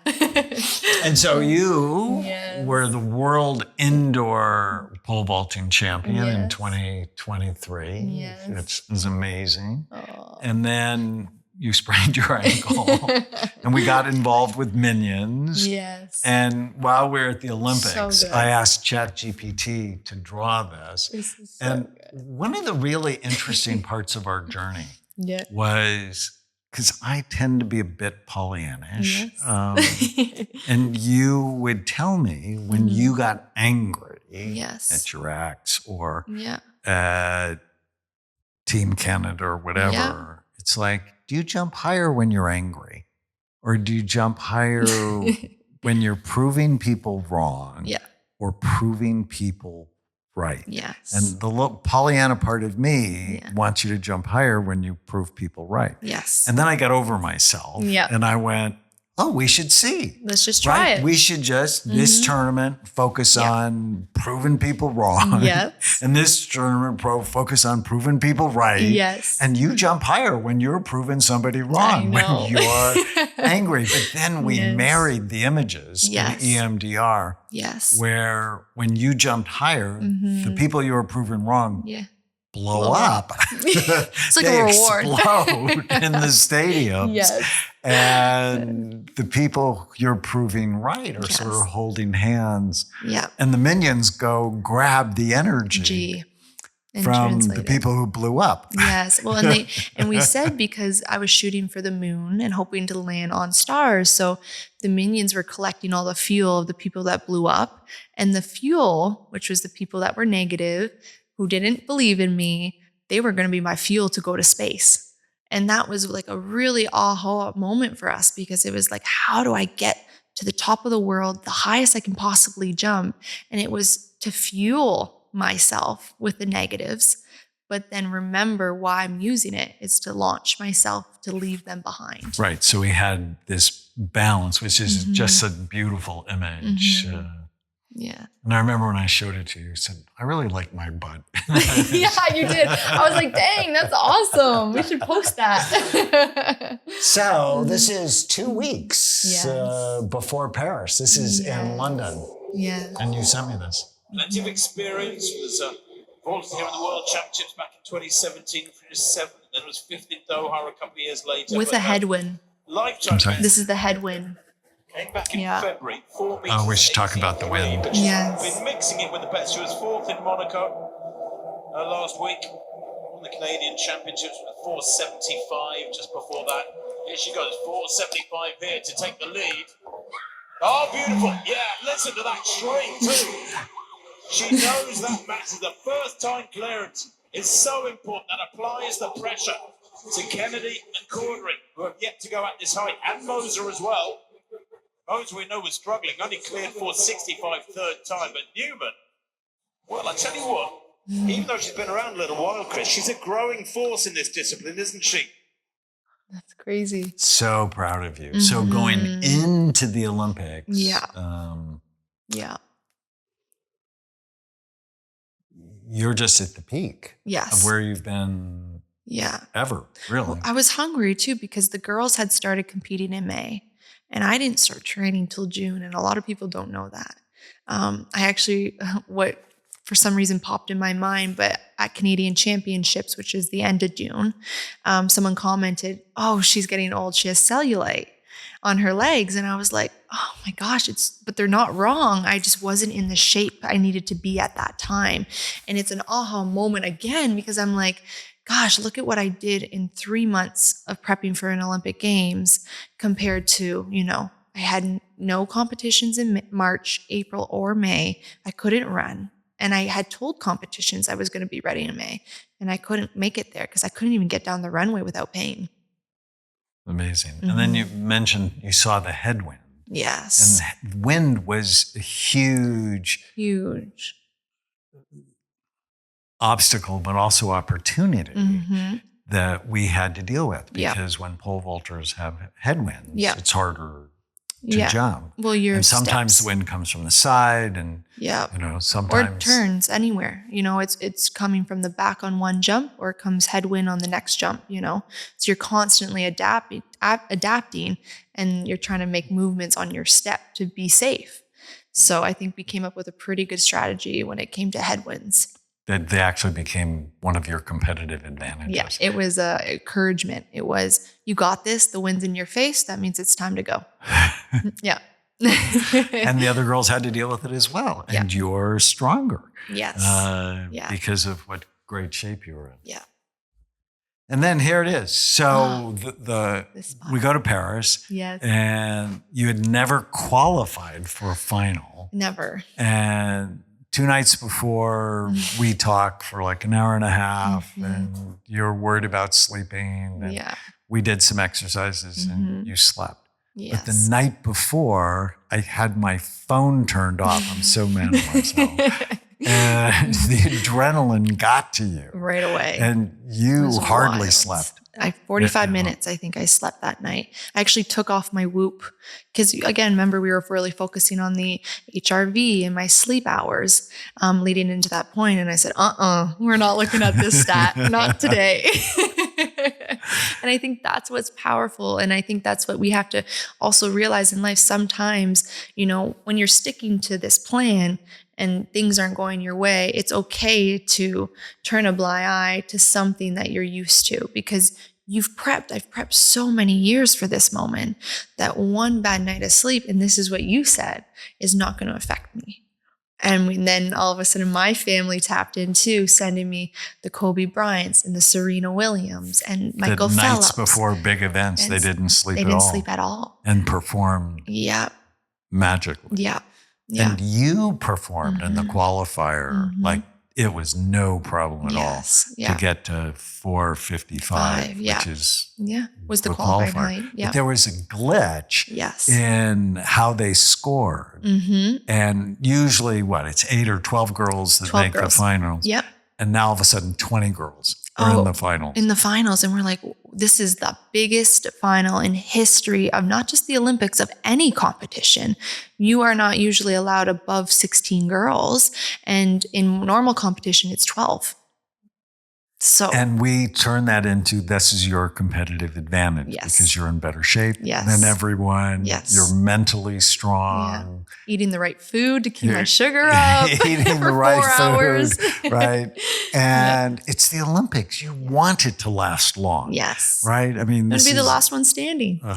And so you were the world indoor pole vaulting champion in 2023. Yes. Which is amazing. And then you sprained your ankle and we got involved with Minions. Yes. And while we were at the Olympics, I asked ChatGPT to draw this. This is and one of the really interesting parts of our journey was, because I tend to be a bit Pollyannish, and you would tell me when you got angry at your ex or at Team Canada or whatever, it's like, do you jump higher when you're angry? Or do you jump higher when you're proving people wrong or proving people right? Yes. And the little Pollyanna part of me wants you to jump higher when you prove people right. Yes. And then I got over myself and I went, oh, we should see. Let's just try it. We should just, this tournament, focus on proving people wrong. Yes. And this tournament, focus on proving people right. Yes. And you jump higher when you're proving somebody wrong, when you're angry. But then we married the images in EMDR. Yes. Where when you jumped higher, the people you were proving wrong blow up. It's like a reward. Explode in the stadiums. Yes. And the people you're proving right are sort of holding hands. Yeah. And the Minions go grab the energy from the people who blew up. Yes. Well, and we said because I was shooting for the moon and hoping to land on stars. So the Minions were collecting all the fuel of the people that blew up. And the fuel, which was the people that were negative, who didn't believe in me, they were going to be my fuel to go to space. And that was like a really aha moment for us because it was like, how do I get to the top of the world, the highest I can possibly jump? And it was to fuel myself with the negatives, but then remember why I'm using it is to launch myself, to leave them behind. Right. So we had this balance, which is just a beautiful image. Yeah. And I remember when I showed it to you, you said, I really like my butt. Yeah, you did. I was like, dang, that's awesome. We should post that. So this is 2 weeks before Paris. This is in London. Yeah. And you sent me this. Plenty of experience. Was vaulted here in the World Championships back in 2017, finished 7th, then was 5th in Doha a couple of years later. With a headwind. Lifetime. This is the headwind. Came back in February, 4 meters. Oh, we should talk about the wind. But she's been mixing it with the best. She was 4th in Monaco last week. Won the Canadian Championships with 475 just before that. Here she goes, 475 here to take the lead. Oh, beautiful. Yeah, listen to that shriek too. She knows that matters. The first time clearance is so important. That applies the pressure. to Kennedy and Cordery, who have yet to go at this height, and Moser as well. Moser, we know, was struggling, only cleared 465 third time, but Newman, well, I tell you what, even though she's been around a little while, Chris, she's a growing force in this discipline, isn't she? That's crazy. So proud of you. So going into the Olympics. Yeah. You're just at the peak Yes. of where you've been ever, really. Well, I was hungry too because the girls had started competing in May and I didn't start training till June. And a lot of people don't know that. I actually, what for some reason popped in my mind, but at Canadian Championships, which is the end of June, someone commented, "Oh, she's getting old. She has cellulite on her legs." And I was like, oh my gosh, but they're not wrong. I just wasn't in the shape I needed to be at that time. And it's an aha moment again, because I'm like, gosh, look at what I did in 3 months of prepping for an Olympic Games compared to, I had no competitions in March, April, or May. I couldn't run. And I had told competitions I was going to be ready in May, and I couldn't make it there because I couldn't even get down the runway without pain. Amazing. And then you mentioned you saw the headwind. Yes. And wind was a huge obstacle, but also opportunity that we had to deal with, because when pole vaulters have headwinds, it's harder to jump. Well, and sometimes the wind comes from the side, and sometimes or turns anywhere. It's coming from the back on one jump, or it comes headwind on the next jump. So you're constantly adapting, and you're trying to make movements on your step to be safe. So I think we came up with a pretty good strategy when it came to headwinds. That they actually became one of your competitive advantages. Yeah, it was encouragement. It was, you got this, the wind's in your face, that means it's time to go. Yeah. And the other girls had to deal with it as well. And you're stronger. Yes. Because of what great shape you were in. Yeah. And then here it is. So we go to Paris. Yes. And you had never qualified for a final. Never. And 2 nights before, we talked for like an hour and a half, and you're worried about sleeping. And we did some exercises, and you slept. Yes. But the night before, I had my phone turned off. I'm so mad at myself. And the adrenaline got to you. Right away. And you hardly slept. 45 minutes, I think I slept that night. I actually took off my Whoop because, again, remember, we were really focusing on the HRV and my sleep hours leading into that point. And I said, we're not looking at this stat. Not today. And I think that's what's powerful. And I think that's what we have to also realize in life. Sometimes, when you're sticking to this plan and things aren't going your way, it's okay to turn a blind eye to something that you're used to, because you've prepped. I've prepped so many years for this moment that one bad night of sleep, and this is what you said, is not going to affect me. And then all of a sudden my family tapped in too, sending me the Kobe Bryants and the Serena Williams and Michael Phelps. The nights before big events, they didn't sleep at all. They didn't sleep at all. And performed magically. Yeah. And you performed in the qualifier like it was no problem at all to get to 4:55, which is was the qualifier height. But there was a glitch in how they scored. And usually, it's 8 or 12 girls that make the finals. Yep. And now all of a sudden, 20 girls are in the finals. In the finals. And we're like, this is the biggest final in history of not just the Olympics, of any competition. You are not usually allowed above 16 girls. And in normal competition, it's 12. And we turn that into, this is your competitive advantage because you're in better shape than everyone. You're mentally strong. Eating the right food to keep my sugar up. Eating the right food, right? And it's the Olympics. You want it to last long. Yes. Right? I mean, this is the is last one standing. a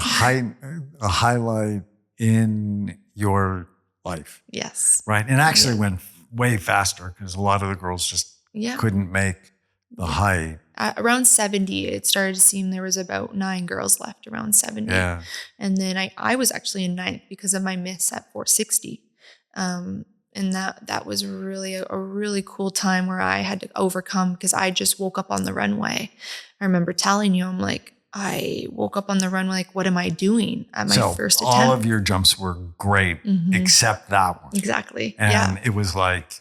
highlight in your life. Yes. Right? And actually went way faster because a lot of the girls just couldn't make the height. Around 70, it started to seem there was about 9 girls left around 70. Yeah. And then I was actually in 9th because of my miss at 460. And that was really a really cool time where I had to overcome, because I just woke up on the runway. I remember telling you, I'm like, I woke up on the runway, like, what am I doing at my first attempt? All of your jumps were great, except that one. Exactly. And it was like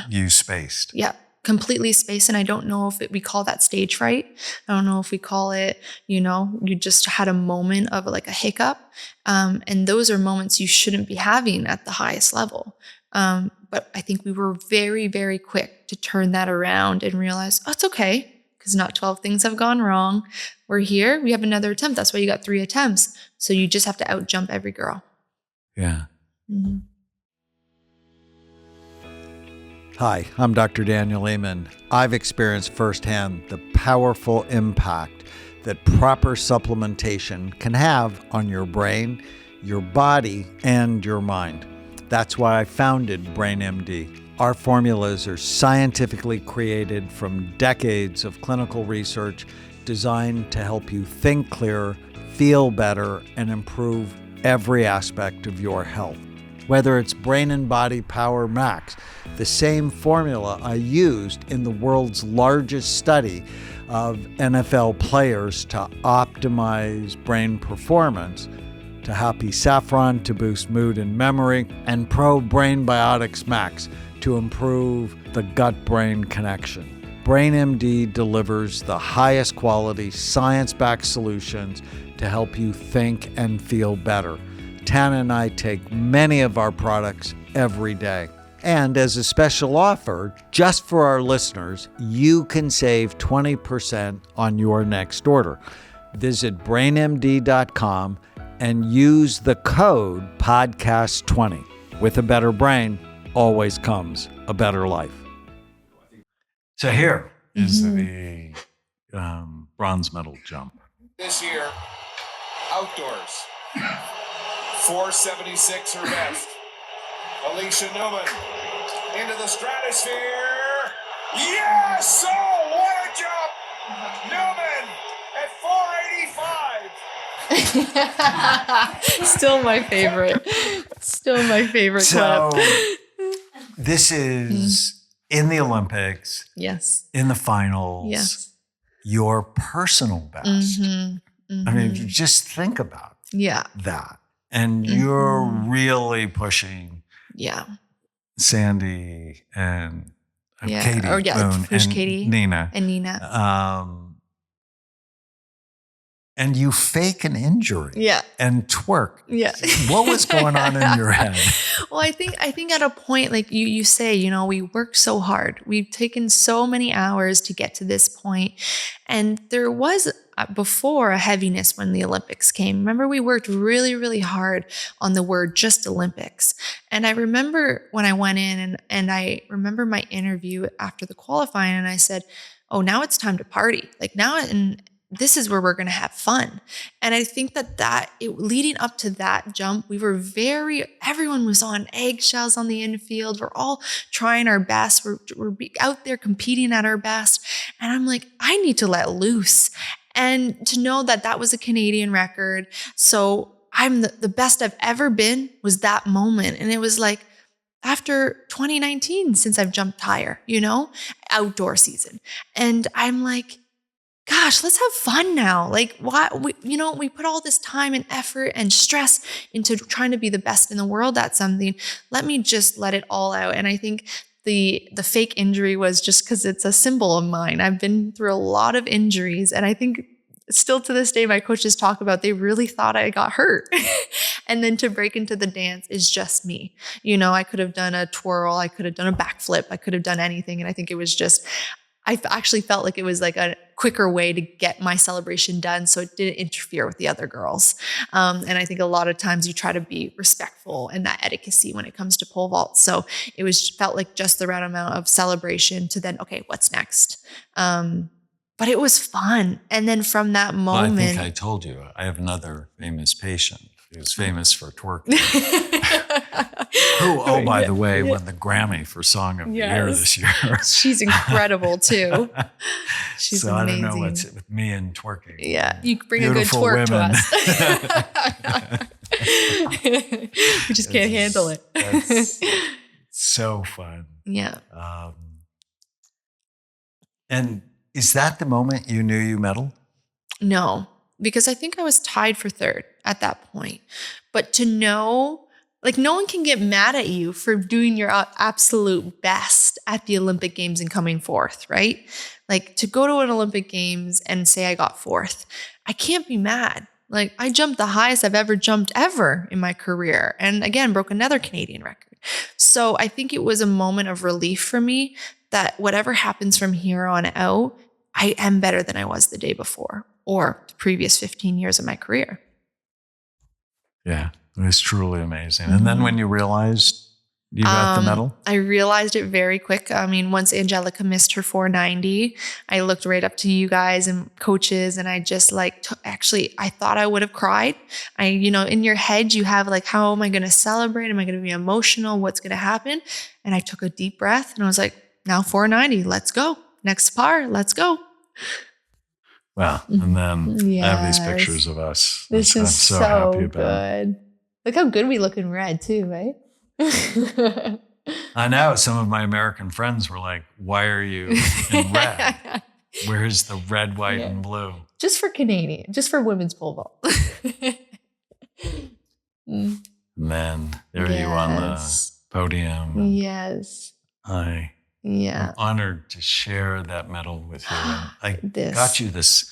you spaced. Yeah. Completely spaced. And I don't know if we call that stage fright. I don't know if we call it, you just had a moment of like a hiccup. And those are moments you shouldn't be having at the highest level. But I think we were very, very quick to turn that around and realize, oh, it's okay, because not 12 things have gone wrong. We're here. We have another attempt. That's why you got 3 attempts. So you just have to out jump every girl. Yeah. Mm-hmm. Hi, I'm Dr. Daniel Lehman. I've experienced firsthand the powerful impact that proper supplementation can have on your brain, your body, and your mind. That's why I founded BrainMD. Our formulas are scientifically created from decades of clinical research designed to help you think clearer, feel better, and improve every aspect of your health. Whether it's Brain and Body Power Max, the same formula I used in the world's largest study of NFL players to optimize brain performance, to Happy Saffron to boost mood and memory, and Pro Brain Biotics Max to improve the gut-brain connection. BrainMD delivers the highest quality, science-backed solutions to help you think and feel better. Tana and I take many of our products every day. And as a special offer, just for our listeners, you can save 20% on your next order. Visit brainmd.com and use the code podcast20. With a better brain, always comes a better life. So here is the bronze medal jump. This year, outdoors, 476 her best. Alysha Newman into the stratosphere. Yes! Oh, what a jump! Newman at 485. Still my favorite. Still my favorite So clip. this is in the Olympics, Yes. in the finals, Yes. your personal best. I mean, just think about Yeah. that. And you're really pushing Yeah. Sandy and Yeah. Katie. Or yeah, Boone push and Katie Nina. and Nina. And you fake an injury Yeah. and twerk. Yeah. What was going on in your head? Well, I think at a point, like you say, we worked so hard. We've taken so many hours to get to this point. And there was before a heaviness when the Olympics came. Remember, we worked really, really hard on the word just Olympics. And I remember when I went in and I remember my interview after the qualifying, and I said, oh, now it's time to party. Like now, and this is where we're going to have fun. And I think that leading up to that jump, everyone was on eggshells on the infield. We're all trying our best. We're out there competing at our best. And I'm like, I need to let loose. And to know that was a Canadian record. So I'm the best I've ever been was that moment. And it was like, after 2019, since I've jumped higher, outdoor season. And I'm like, gosh, let's have fun now. Like, why we put all this time and effort and stress into trying to be the best in the world at something. Let me just let it all out. And I think the fake injury was just because it's a symbol of mine. I've been through a lot of injuries, and I think still to this day, my coaches talk about they really thought I got hurt. And then to break into the dance is just me. I could have done a twirl, I could have done a backflip, I could have done anything. And I think it was just, I actually felt like it was like a quicker way to get my celebration done so it didn't interfere with the other girls. And I think a lot of times you try to be respectful and that etiquette when it comes to pole vault. So it felt like just the right amount of celebration to then, okay, what's next? But it was fun. And then from that moment. Well, I think I told you, I have another famous patient who's famous for twerking. Who, by the way, won the Grammy for Song of the Year this year. She's incredible too. She's so amazing. I don't know what's with me and twerking. Yeah, you bring Beautiful a good twerk women. to us. We just can't handle it. So fun. Yeah. And is that the moment you knew you medaled? No, because I think I was tied for third at that point. But to know, like, no one can get mad at you for doing your absolute best at the Olympic Games and coming fourth, right? Like, to go to an Olympic Games and say I got fourth, I can't be mad. Like, I jumped the highest I've ever jumped ever in my career. And again, broke another Canadian record. So I think it was a moment of relief for me that whatever happens from here on out, I am better than I was the day before or the previous 15 years of my career. Yeah, it was truly amazing. And then when you realized you got the medal? I realized it very quick. I mean, once Angelica missed her 490, I looked right up to you guys and coaches, and I just like, actually, I thought I would have cried. In your head, you have like, how am I going to celebrate? Am I going to be emotional? What's going to happen? And I took a deep breath and I was like, now 490, let's go. Next par, let's go. Well, and then I have these pictures of us. This is I'm so happy about. good. Look how good we look in red too, right? I know some of my American friends were like, why are you in red? Where's the red, white, and blue? Just for Canadian, just for women's pole vault. And then there you on the podium. Yes. I'm honored to share that medal with you. I got you this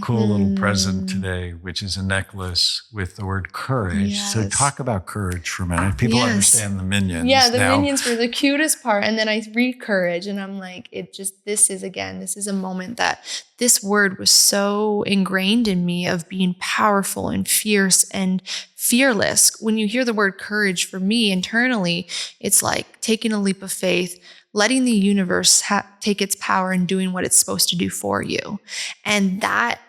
cool little present today, which is a necklace with the word courage. Yes. So talk about courage for a minute. People understand the minions. Yeah, the now. minions were the cutest part. And then I read courage and I'm like, this is a moment that this word was so ingrained in me of being powerful and fierce and fearless. When you hear the word courage for me internally, it's like taking a leap of faith, letting the universe take its power and doing what it's supposed to do for you. And that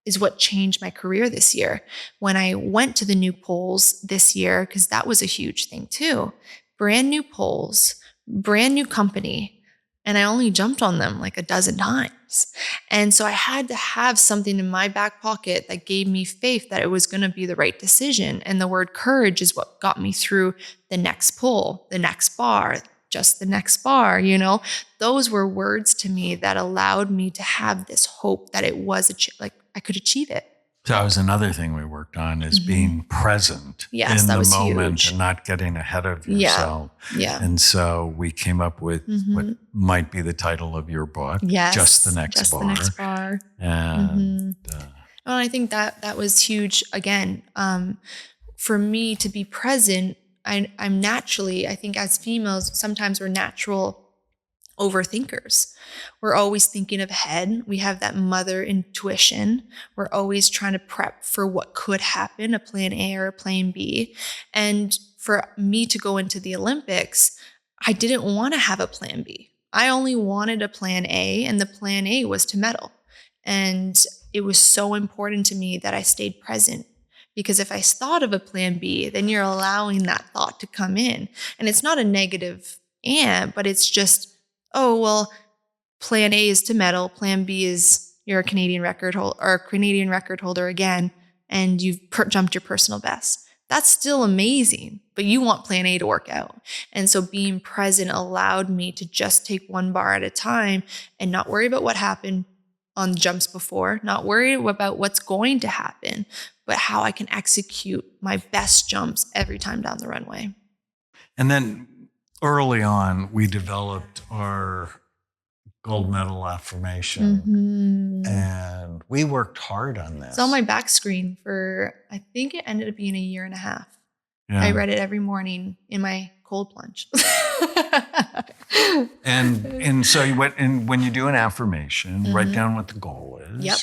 is what changed my career this year. When I went to the new poles this year, because that was a huge thing too, brand new poles, brand new company, and I only jumped on them like a dozen times. And so I had to have something in my back pocket that gave me faith that it was going to be the right decision. And the word courage is what got me through the next pole, the next bar, just the next bar, those were words to me that allowed me to have this hope that it was I could achieve it. So that was another thing we worked on is being present in the moment and not getting ahead of yourself. Yeah. And so we came up with what might be the title of your book, Just the Next Bar. The Next Bar. And I think that was huge. Again, for me to be present, I'm naturally, I think as females, sometimes we're natural overthinkers. We're always thinking ahead. We have that mother intuition. We're always trying to prep for what could happen, a plan A or a plan B. And for me to go into the Olympics, I didn't want to have a plan B. I only wanted a plan A, and the plan A was to medal. And it was so important to me that I stayed present. Because if I thought of a plan B, then you're allowing that thought to come in. And it's not a negative but it's just, plan A is to medal. Plan B is you're a Canadian record holder again, and you've jumped your personal best. That's still amazing, but you want plan A to work out. And so being present allowed me to just take one bar at a time and not worry about what happened on jumps before, not worry about what's going to happen, but how I can execute my best jumps every time down the runway. And then early on, we developed our gold medal affirmation. And we worked hard on this. It's on my back screen for, I think it ended up being a year and a half. Yeah. I read it every morning in my cold plunge. and so you went, and when you do an affirmation, write down what the goal is. Yep.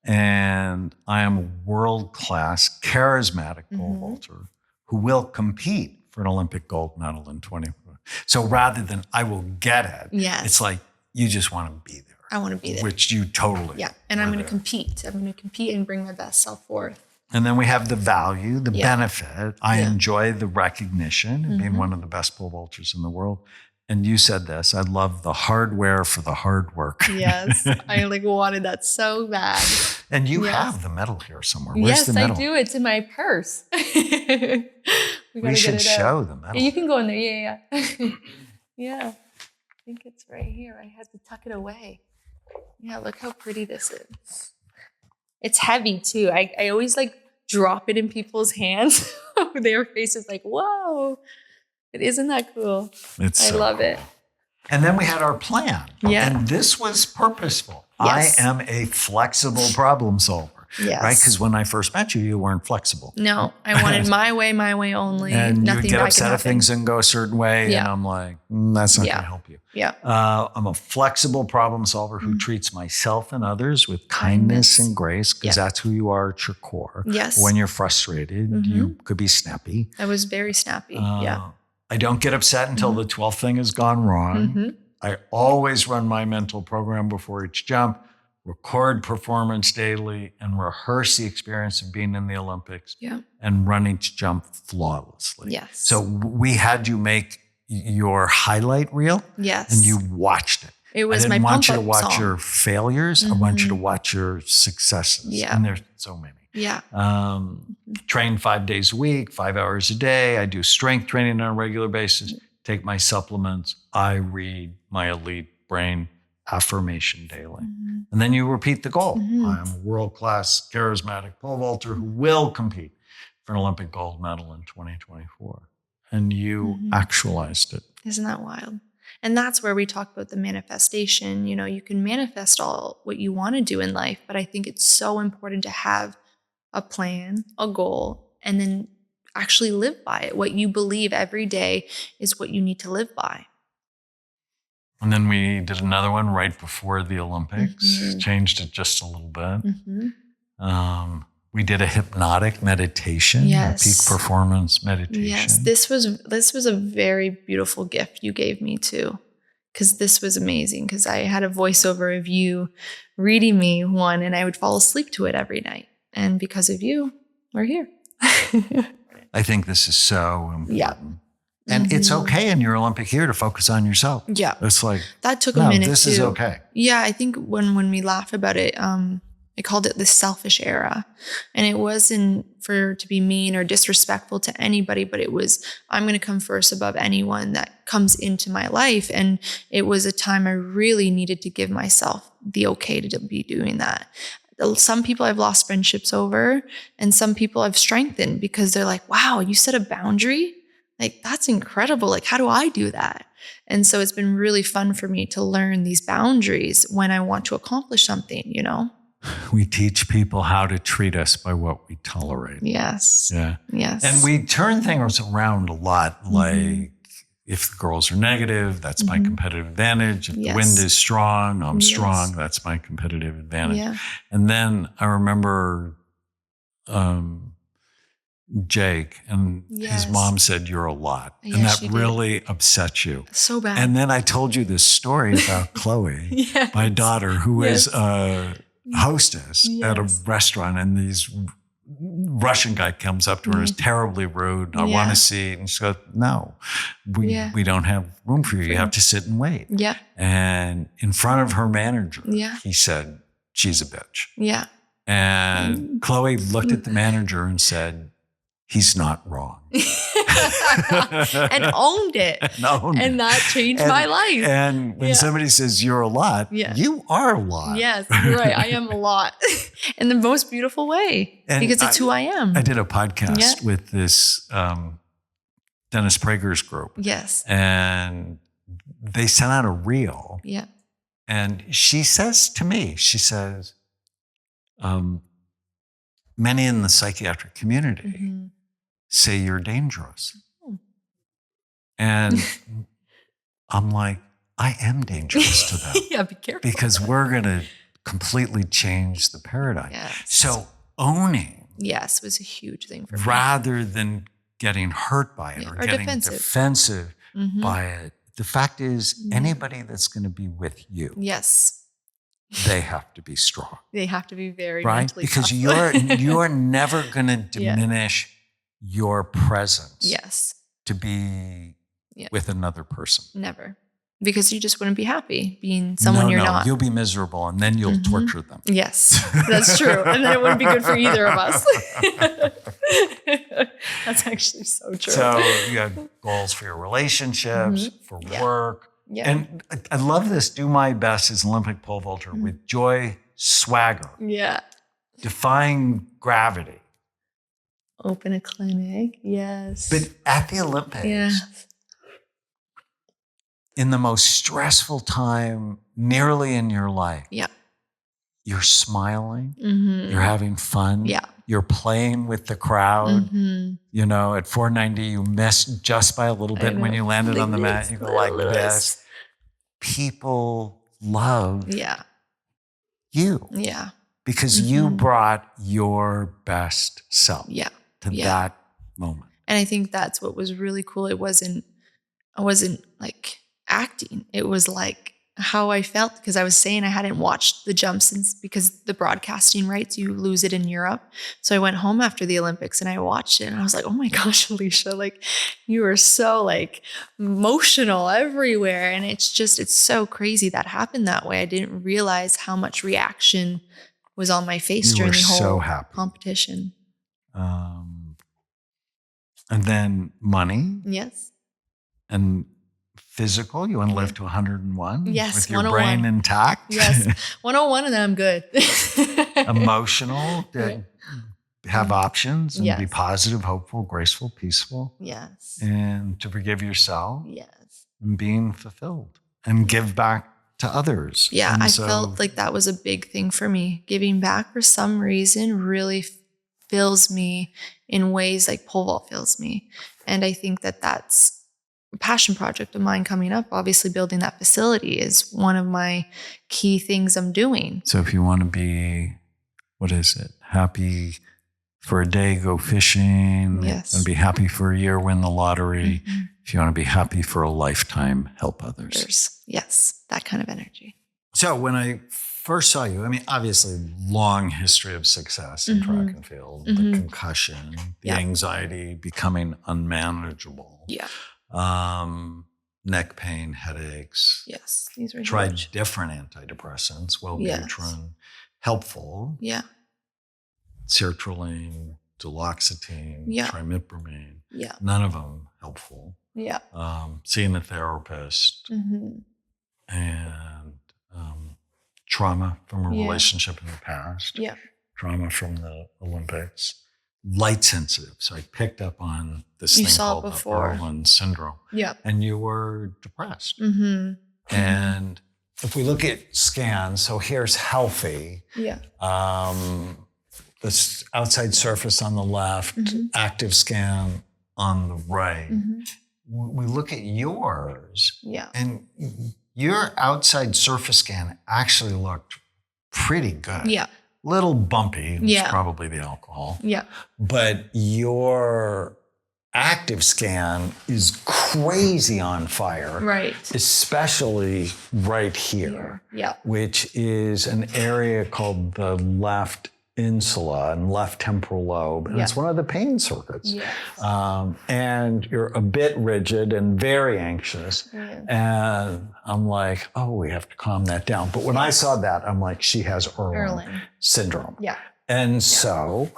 And I am a world-class, charismatic pole vaulter who will compete for an Olympic gold medal in 2024. So rather than I will get it, it's like you just want to be there. I want to be there. Which you totally. Yeah. And I'm going to compete. I'm going to compete and bring my best self forth. And then we have the value, the benefit. I enjoy the recognition and being one of the best pole vaulters in the world. And you said this, I love the hardware for the hard work. Yes, I wanted that so bad. And you have the medal here somewhere. Where's the medal? Yes, I do. It's in my purse. We should show the medal. Yeah, you can go in there. Yeah. Yeah. I think it's right here. I had to tuck it away. Yeah, look how pretty this is. It's heavy too. I always like drop it in people's hands. Their face is like, whoa. But isn't that cool? I love it. And then we had our plan. Yeah. And this was purposeful. Yes. I am a flexible problem solver. Yes. Right? Because when I first met you, you weren't flexible. No, I wanted my way only. And nothing you would get that upset can if things didn't go a certain way. Yeah. And I'm like, that's not going to help you. Yeah. I'm a flexible problem solver who treats myself and others with kindness and grace, because that's who you are at your core. Yes. When you're frustrated, you could be snappy. I was very snappy. Yeah. I don't get upset until the 12th thing has gone wrong. I always run my mental program before each jump, record performance daily, and rehearse the experience of being in the Olympics and run each jump flawlessly. Yes. So we had you make your highlight reel. Yes. And you watched it. It was I my didn't want you to pump-up watch song. your failures. I want you to watch your successes. Yeah. And there's so many. Yeah. Train 5 days a week, 5 hours a day. I do strength training on a regular basis, take my supplements. I read my Elite Brain Affirmation daily. And then you repeat the goal. I am a world-class charismatic pole vaulter who will compete for an Olympic gold medal in 2024. And you actualized it. Isn't that wild? And that's where we talk about the manifestation. You know, you can manifest all what you want to do in life, but I think it's so important to have a plan, a goal, and then actually live by it. What you believe every day is what you need to live by. And then we did another one right before the Olympics, changed it just a little bit. We did a hypnotic meditation, a peak performance meditation. Yes, this was a very beautiful gift you gave me too, because this was amazing. Because I had a voiceover of you reading me one, and I would fall asleep to it every night. And because of you, we're here. I think this is so important. Yeah. And it's okay in your Olympic year to focus on yourself. Yeah. It's like, that took a minute this too. is okay. Yeah, I think when we laugh about it, I called it the selfish era. And it wasn't to be mean or disrespectful to anybody, but it was, I'm going to come first above anyone that comes into my life. And it was a time I really needed to give myself the okay to be doing that. Some people I've lost friendships over, and some people I've strengthened because they're like, wow, you set a boundary? Like, that's incredible. Like, how do I do that? And so it's been really fun for me to learn these boundaries when I want to accomplish something, you know? We teach people how to treat us by what we tolerate. Yes. Yeah. Yes. And we turn things around a lot. Like, if the girls are negative, that's my competitive advantage. If the wind is strong, I'm strong. That's my competitive advantage. Yeah. And then I remember Jake, and his mom said, "You're a lot." Yeah, and that she did. really upset you. So bad. And then I told you this story about Chloe, my daughter, who is a hostess at a restaurant, and these Russian guy comes up to her, is terribly rude. I want a seat. And she goes, "No, we don't have room for you. You have to sit and wait." Yeah. And in front of her manager, Yeah. he said, "She's a bitch." Yeah. And Chloe looked at the manager and said, "He's not wrong." And owned it. And that changed my life. And when somebody says you're a lot, you are a lot. Yes, you're right. I am a lot in the most beautiful way, because it's who I am. I did a podcast with this Dennis Prager's group. Yes. And they sent out a reel. Yeah. And she says to me, she says, many in the psychiatric community say you're dangerous. And I'm like, I am dangerous to them. Yeah, be careful. Because we're going to completely change the paradigm. Yes. So owning. Yes, was a huge thing for me. Rather than getting hurt by it or getting defensive by it. The fact is, anybody that's going to be with you, they have to be strong. They have to be very right? mentally Because tough. you're never going to diminish your presence. Yes. To be with another person. Never. Because you just wouldn't be happy being someone you're not. You'll be miserable, and then you'll torture them. Yes, that's true. And then it wouldn't be good for either of us. That's actually so true. So you had goals for your relationships, for work. Yeah. And I love this. Do my best as an Olympic pole vaulter with joy, swagger, Yeah. defying gravity. Open a clinic. Yes. But at the Olympics, yeah. in the most stressful time nearly in your life, Yeah. you're smiling, Mm-hmm. you're having fun, Yeah. you're playing with the crowd. Mm-hmm. You know, at 490, you missed just by a little bit. And when you landed on the mat, you go like this. People love Yeah. you Yeah. because you brought your best self Yeah. to that moment. And I think that's what was really cool. I wasn't like acting. It was like how I felt, because I was saying I hadn't watched the jump since, because the broadcasting rights, you lose it in Europe. So I went home after the Olympics and I watched it and I was like, oh my gosh, Alysha, like you were so like emotional everywhere. And it's so crazy that happened that way. I didn't realize how much reaction was on my face You during were the whole so happy. competition. And then money Yes. and physical. You want to live to 101? Yes, with your 101. brain intact? Yes. 101 and then I'm good. Emotional, to have options and be Yes. positive, hopeful, graceful, peaceful, Yes. and to forgive yourself Yes. and being fulfilled and give back to others. Yeah, And I so- felt like that was a big thing for me. Giving back for some reason really fills me in ways like pole vault fills me. And I think that that's a passion project of mine coming up. Obviously, building that facility is one of my key things I'm doing. So if you want to be, what is it? Happy for a day, go fishing. Yes. And be happy for a year, win the lottery. If you want to be happy for a lifetime, help others. Yes, that kind of energy. So when I first saw you, I mean, obviously long history of success in track and field, the concussion, the anxiety becoming unmanageable. Yeah. Neck pain, headaches. Yes. These were Tried huge. different antidepressants, Wellbutrin, helpful. Yeah. Sertraline, duloxetine, Yeah. trimipramine. Yeah. None of them helpful. Yeah. Seeing a therapist Mm-hmm. and trauma from a Yeah. relationship in the past. Yeah. Trauma from the Olympics. Light sensitive. So I picked up on this You thing saw it called the before. Irlen Syndrome. Yeah. And you were depressed. Mm-hmm. And if we look at scans, so here's healthy. Yeah. This outside surface on the left, active scan on the right. We look at yours, Yeah. and your outside surface scan actually looked pretty good. Yeah. Little bumpy, it's Yeah. probably the alcohol. Yeah. But your active scan is crazy on fire. Right. Especially right here, Yeah. which is an area called the left insula and left temporal lobe. And it's one of the pain circuits. Yes. And you're a bit rigid and very anxious. Yeah. And I'm like, oh, we have to calm that down. But when I saw that, I'm like, she has Irlen Syndrome. Yeah. And so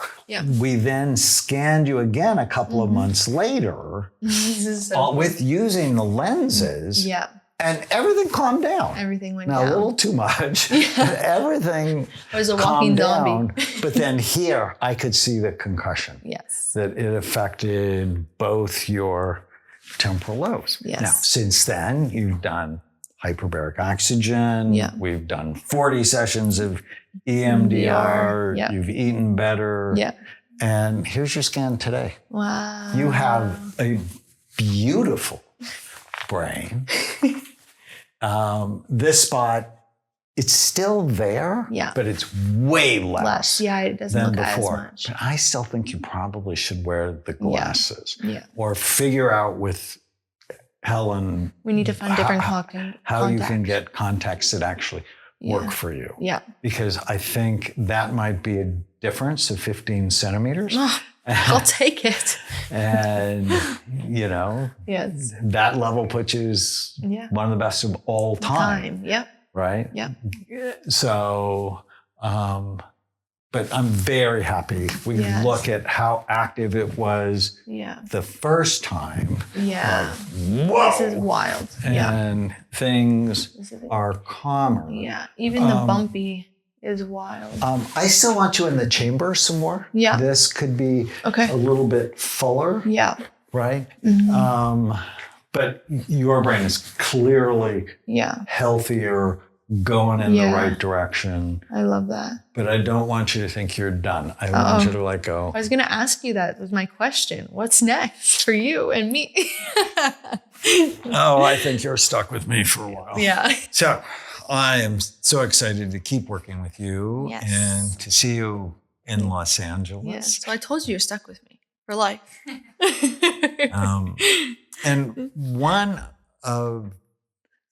we then scanned you again a couple of months later This is so with using the lenses. Yeah. And everything calmed down. Everything went Now, down. a little too much. Everything I was a calmed walking down. zombie. But then here, I could see the concussion. Yes. That it affected both your temporal lobes. Yes. Now, since then, you've done hyperbaric oxygen. Yeah. We've done 40 sessions of EMDR. Yeah. You've eaten better. Yeah. And here's your scan today. Wow. You have a beautiful brain. This spot, it's still there, but it's way less Yeah, it doesn't than look before. as much. But I still think you probably should wear the glasses Yeah. or figure out with Helen We need to find different contacts. how you can get contacts that actually work for you. Yeah. Because I think that might be a difference of 15 centimeters. Oh, I'll take it. And, you know, Yes. that level puts you as one of the best of all time. Yep. Right? Yep. So, but but I'm very happy. We Yes. look at how active it was Yeah. the first time. Yeah. Whoa! This is wild. Yeah. And things This is it. are calmer. Yeah. Even the bumpy is wild. I still want you in the chamber some more. Yeah. This could be Okay. a little bit fuller, Yeah. right? Mm-hmm. But your brain is clearly Yeah. healthier, going in the Yeah. right direction. I love that. But I don't want you to think you're done. I want you to let go. I was going to ask you that. Was my question. What's next for you and me? Oh, I think you're stuck with me for a while. Yeah. So I am so excited to keep working with you Yes. and to see you in Los Angeles. Yes. So I told you you're stuck with me for life. And one of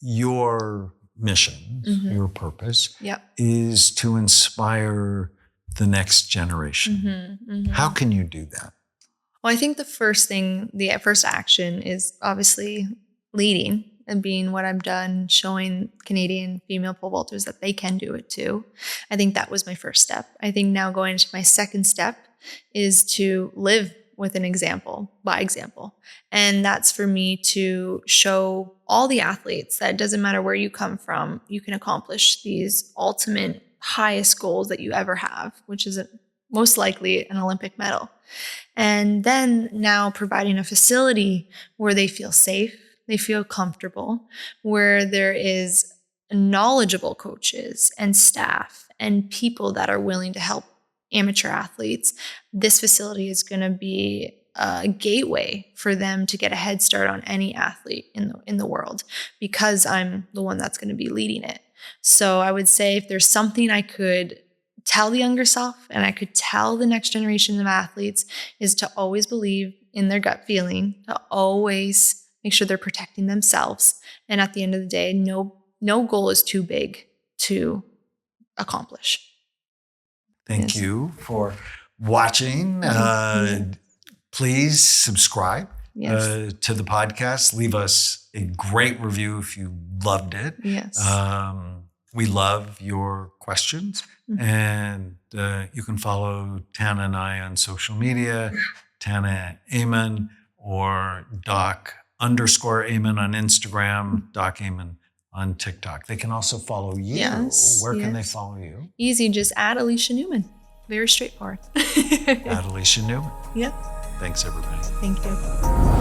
your missions, your purpose, Yep. is to inspire the next generation. How can you do that? Well, I think the first action is obviously leading and being what I've done, showing Canadian female pole vaulters that they can do it too. I think that was my first step. I think now going into my second step is to live with an example, by example. And that's for me to show all the athletes that it doesn't matter where you come from, you can accomplish these ultimate highest goals that you ever have, which is most likely an Olympic medal. And then now providing a facility where they feel safe, they feel comfortable, where there is knowledgeable coaches and staff and people that are willing to help amateur athletes. This facility is going to be a gateway for them to get a head start on any athlete in the world, because I'm the one that's going to be leading it. So I would say if there's something I could tell the younger self and I could tell the next generation of athletes, is to always believe in their gut feeling, to always make sure they're protecting themselves. And at the end of the day, no goal is too big to accomplish. Thank Yes. you for watching. Please subscribe Yes. to the podcast. Leave us a great review if you loved it. Yes. We love your questions. And you can follow Tana and I on social media, Tana Amon or Doc_Amon on Instagram, Doc Amon on TikTok. They can also follow you. Yes, Where can they yes. follow you? Easy, just add Alysha Newman. Very straightforward. At Alysha Newman. Yep. Thanks, everybody. Thank you.